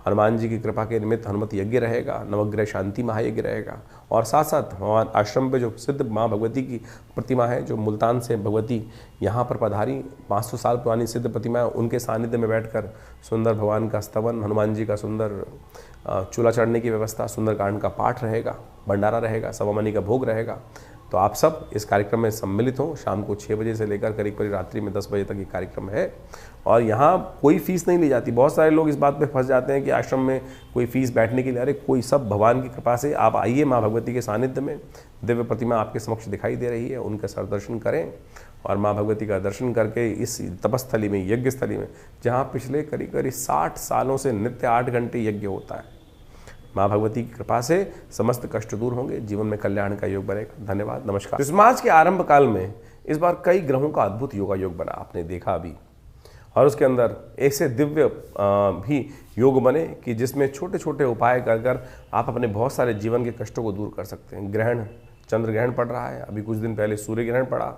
हनुमान जी की कृपा के निमित्त हनुमत यज्ञ रहेगा, नवग्रह शांति महायज्ञ रहेगा और साथ साथ हमारे आश्रम पे जो सिद्ध माँ भगवती की प्रतिमा है, जो मुल्तान से भगवती यहाँ पर पधारी 500 साल पुरानी सिद्ध प्रतिमा है, उनके सानिध्य में बैठकर सुंदर भगवान का स्तवन, हनुमान जी का सुंदर चूल्हा चढ़ने की व्यवस्था, सुंदरकांड का पाठ रहेगा, भंडारा रहेगा, सवामनी का भोग रहेगा। तो आप सब इस कार्यक्रम में सम्मिलित हों। शाम को 6 बजे से लेकर करीब रात्रि में 10 बजे तक ये कार्यक्रम है और यहाँ कोई फीस नहीं ली जाती। बहुत सारे लोग इस बात पे फंस जाते हैं कि आश्रम में कोई फीस बैठने के लिए, अरे कोई सब भगवान की कृपा से आप आइए, माँ भगवती के सानिध्य में दिव्य प्रतिमा आपके समक्ष दिखाई दे रही है, उनका सर दर्शन करें और माँ भगवती का दर्शन करके इस तपस्थली में, यज्ञ स्थली में, जहाँ पिछले करीब 60 सालों से नित्य 8 घंटे यज्ञ होता है, माँ भगवती की कृपा से समस्त कष्ट दूर होंगे, जीवन में कल्याण का योग बनेगा। धन्यवाद, नमस्कार। इस मार्च के आरंभ काल में इस बार कई ग्रहों का अद्भुत योगा योग बना, आपने देखा अभी, और उसके अंदर ऐसे दिव्य भी योग बने कि जिसमें छोटे छोटे उपाय कर कर आप अपने बहुत सारे जीवन के कष्टों को दूर कर सकते हैं। ग्रहण, चंद्र ग्रहण पड़ रहा है, अभी कुछ दिन पहले सूर्य ग्रहण पड़ा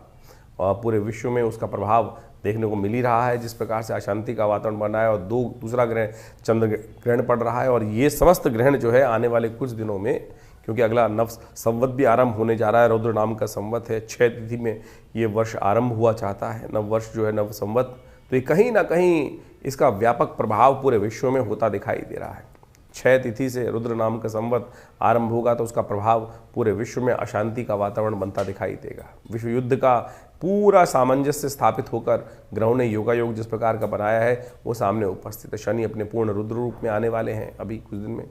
और पूरे विश्व में उसका प्रभाव देखने को मिल ही रहा है। जिस प्रकार से अशांति का वातावरण बना है और दूसरा ग्रहण चंद्र ग्रहण पड़ रहा है, और ये समस्त ग्रहण जो है आने वाले कुछ दिनों में, क्योंकि अगला नव संवत भी आरंभ होने जा रहा है, रुद्र नाम का संवत है, 6 तिथि में ये वर्ष आरंभ हुआ चाहता है, नव वर्ष जो है नव संवत, तो ये कहीं ना कहीं इसका व्यापक प्रभाव पूरे विश्व में होता दिखाई दे रहा है। 6 तिथि से रुद्र नाम का संवत आरंभ होगा तो उसका प्रभाव पूरे विश्व में अशांति का वातावरण बनता दिखाई देगा। विश्व युद्ध का पूरा सामंजस्य स्थापित होकर ग्रहों ने योगायोग जिस प्रकार का बनाया है वो सामने उपस्थित है। शनि अपने पूर्ण रुद्र रूप में आने वाले हैं अभी कुछ दिन में,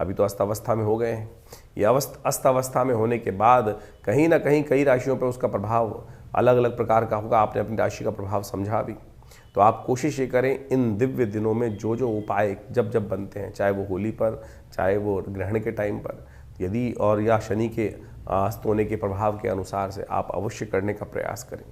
अभी तो अस्तावस्था में हो गए हैं। ये अस्तावस्था में होने के बाद कहीं ना कहीं कई राशियों पर उसका प्रभाव अलग अलग प्रकार का होगा। आपने अपनी राशि का प्रभाव समझा भी, तो आप कोशिश ये करें इन दिव्य दिनों में जो जो उपाय जब जब बनते हैं, चाहे वो होली पर, चाहे वो ग्रहण के टाइम पर, यदि और या शनि के अस्त होने के प्रभाव के अनुसार से आप अवश्य करने का प्रयास करें।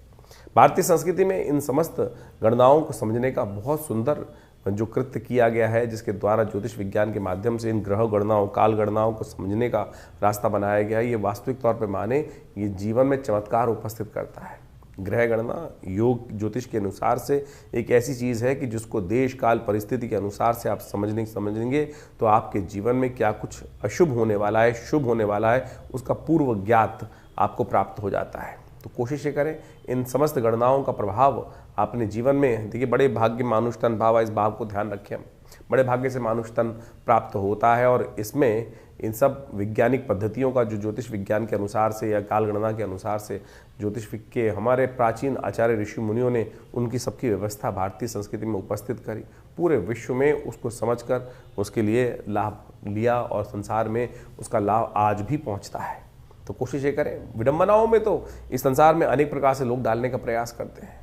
भारतीय संस्कृति में इन समस्त गणनाओं को समझने का बहुत सुंदर जो कृत्य किया गया है, जिसके द्वारा ज्योतिष विज्ञान के माध्यम से इन ग्रह गणनाओं, काल गणनाओं को समझने का रास्ता बनाया गया है। ये वास्तविक तौर पर माने ये जीवन में चमत्कार उपस्थित करता है। ग्रह गणना योग ज्योतिष के अनुसार से एक ऐसी चीज़ है कि जिसको देश काल परिस्थिति के अनुसार से आप समझेंगे तो आपके जीवन में क्या कुछ अशुभ होने वाला है, शुभ होने वाला है, उसका पूर्व ज्ञात आपको प्राप्त हो जाता है। तो कोशिश ये करें इन समस्त गणनाओं का प्रभाव अपने जीवन में, देखिए बड़े भाग्य मानुष तन भाव, इस भाव को ध्यान रखें हम, बड़े भाग्य से मानुष तन प्राप्त होता है। और इसमें इन सब वैज्ञानिक पद्धतियों का जो ज्योतिष विज्ञान के अनुसार से या काल गणना के अनुसार से ज्योतिष के हमारे प्राचीन आचार्य ऋषि मुनियों ने उनकी सबकी व्यवस्था भारतीय संस्कृति में उपस्थित करी, पूरे विश्व में उसको समझकर उसके लिए लाभ लिया और संसार में उसका लाभ आज भी पहुंचता है। तो कोशिश ये करें, विडंबनाओं में तो इस संसार में अनेक प्रकार से लोग डालने का प्रयास करते हैं।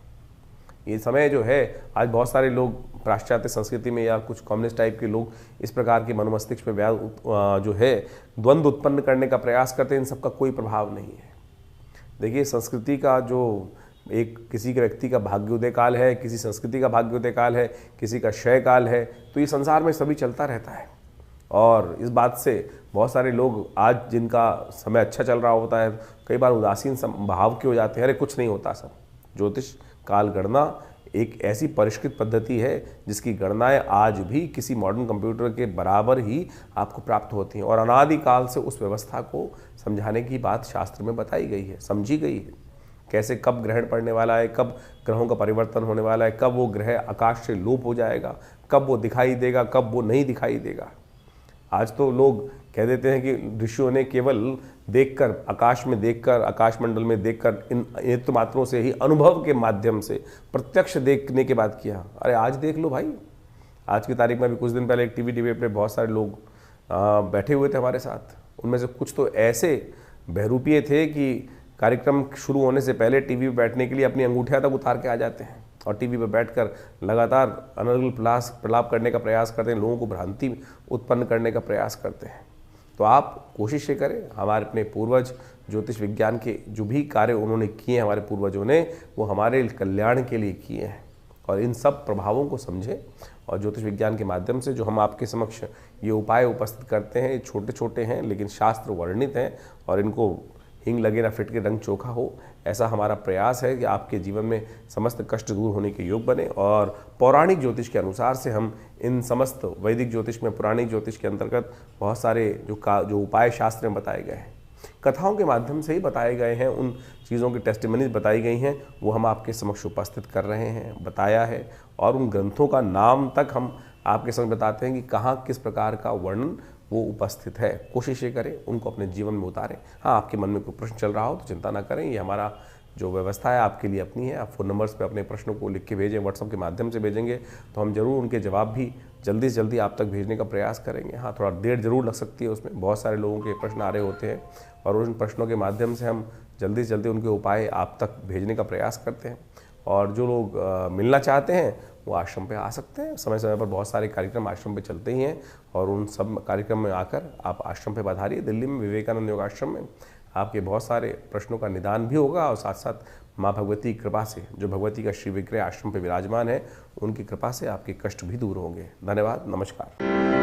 ये समय जो है आज बहुत सारे लोग पाश्चात्य संस्कृति में या कुछ कम्युनिस्ट टाइप के लोग इस प्रकार के मनोमस्तिष्क पे जो है द्वंद्व उत्पन्न करने का प्रयास करते हैं। इन सबका कोई प्रभाव नहीं है। देखिए संस्कृति का जो एक किसी के व्यक्ति का भाग्योदय काल है, किसी संस्कृति का भाग्योदय काल है, किसी का क्षय काल है, तो ये संसार में सभी चलता रहता है। और इस बात से बहुत सारे लोग आज जिनका समय अच्छा चल रहा होता है कई बार उदासीन भाव के हो जाते हैं, अरे कुछ नहीं होता सब। ज्योतिष काल गणना एक ऐसी परिष्कृत पद्धति है जिसकी गणनाएं आज भी किसी मॉडर्न कंप्यूटर के बराबर ही आपको प्राप्त होती हैं, और अनादिकाल से उस व्यवस्था को समझाने की बात शास्त्र में बताई गई है, समझी गई है। कैसे कब ग्रहण पड़ने वाला है, कब ग्रहों का परिवर्तन होने वाला है, कब वो ग्रह आकाश से लोप हो जाएगा, कब वो दिखाई देगा, कब वो नहीं दिखाई देगा। आज तो लोग कह देते हैं कि ऋषियों ने केवल देखकर, आकाश में देखकर, आकाश मंडल में देखकर, इन नेत्र मात्रों से ही अनुभव के माध्यम से प्रत्यक्ष देखने के बाद किया। अरे आज देख लो भाई, आज की तारीख में भी कुछ दिन पहले एक टीवी डिबेट पे बहुत सारे लोग बैठे हुए थे हमारे साथ। उनमें से कुछ तो ऐसे बहरूपिये थे कि कार्यक्रम शुरू होने से पहले टीवी पे बैठने के लिए अपनी अंगूठियाँ तक उतार के आ जाते हैं और टीवी पर बैठकर लगातार अनर्गल प्रलाप करने का प्रयास करते हैं, लोगों को भ्रांति उत्पन्न करने का प्रयास करते हैं। तो आप कोशिश ये करें, हमारे अपने पूर्वज ज्योतिष विज्ञान के जो भी कार्य उन्होंने किए हैं, हमारे पूर्वजों ने, वो हमारे कल्याण के लिए किए हैं। और इन सब प्रभावों को समझें और ज्योतिष विज्ञान के माध्यम से जो हम आपके समक्ष ये उपाय उपस्थित करते हैं, छोटे छोटे हैं लेकिन शास्त्र वर्णित हैं, और इनको हिंग लगे ना फिट के रंग चोखा हो, ऐसा हमारा प्रयास है कि आपके जीवन में समस्त कष्ट दूर होने के योग बने। और पौराणिक ज्योतिष के अनुसार से हम इन समस्त वैदिक ज्योतिष में, पुराणिक ज्योतिष के अंतर्गत बहुत सारे जो उपाय शास्त्र में बताए गए हैं, कथाओं के माध्यम से ही बताए गए हैं, उन चीज़ों की टेस्टिमनीज बताई गई हैं, वो हम आपके समक्ष उपस्थित कर रहे हैं, बताया है। और उन ग्रंथों का नाम तक हम आपके समक्ष बताते हैं कि कहाँ किस प्रकार का वर्णन वो उपस्थित है। कोशिश ये करें उनको अपने जीवन में उतारें। हाँ, आपके मन में कोई प्रश्न चल रहा हो तो चिंता ना करें, ये हमारा जो व्यवस्था है आपके लिए अपनी है। आप फ़ोन नंबर्स पे अपने प्रश्नों को लिख के भेजें, व्हाट्सएप के माध्यम से भेजेंगे तो हम जरूर उनके जवाब भी जल्दी से जल्दी आप तक भेजने का प्रयास करेंगे। हाँ, थोड़ा देर जरूर लग सकती है उसमें, बहुत सारे लोगों के प्रश्न आ रहे होते हैं और उन प्रश्नों के माध्यम से हम जल्दी से जल्दी उनके उपाय आप तक भेजने का प्रयास करते हैं। और जो लोग मिलना चाहते हैं वो आश्रम पे आ सकते हैं। समय समय पर बहुत सारे कार्यक्रम आश्रम पे चलते ही हैं और उन सब कार्यक्रम में आकर आप आश्रम पे पधारिए। दिल्ली में विवेकानंद योग आश्रम में आपके बहुत सारे प्रश्नों का निदान भी होगा और साथ साथ माँ भगवती की कृपा से, जो भगवती का श्री विग्रह आश्रम पे विराजमान है, उनकी कृपा से आपके कष्ट भी दूर होंगे। धन्यवाद, नमस्कार।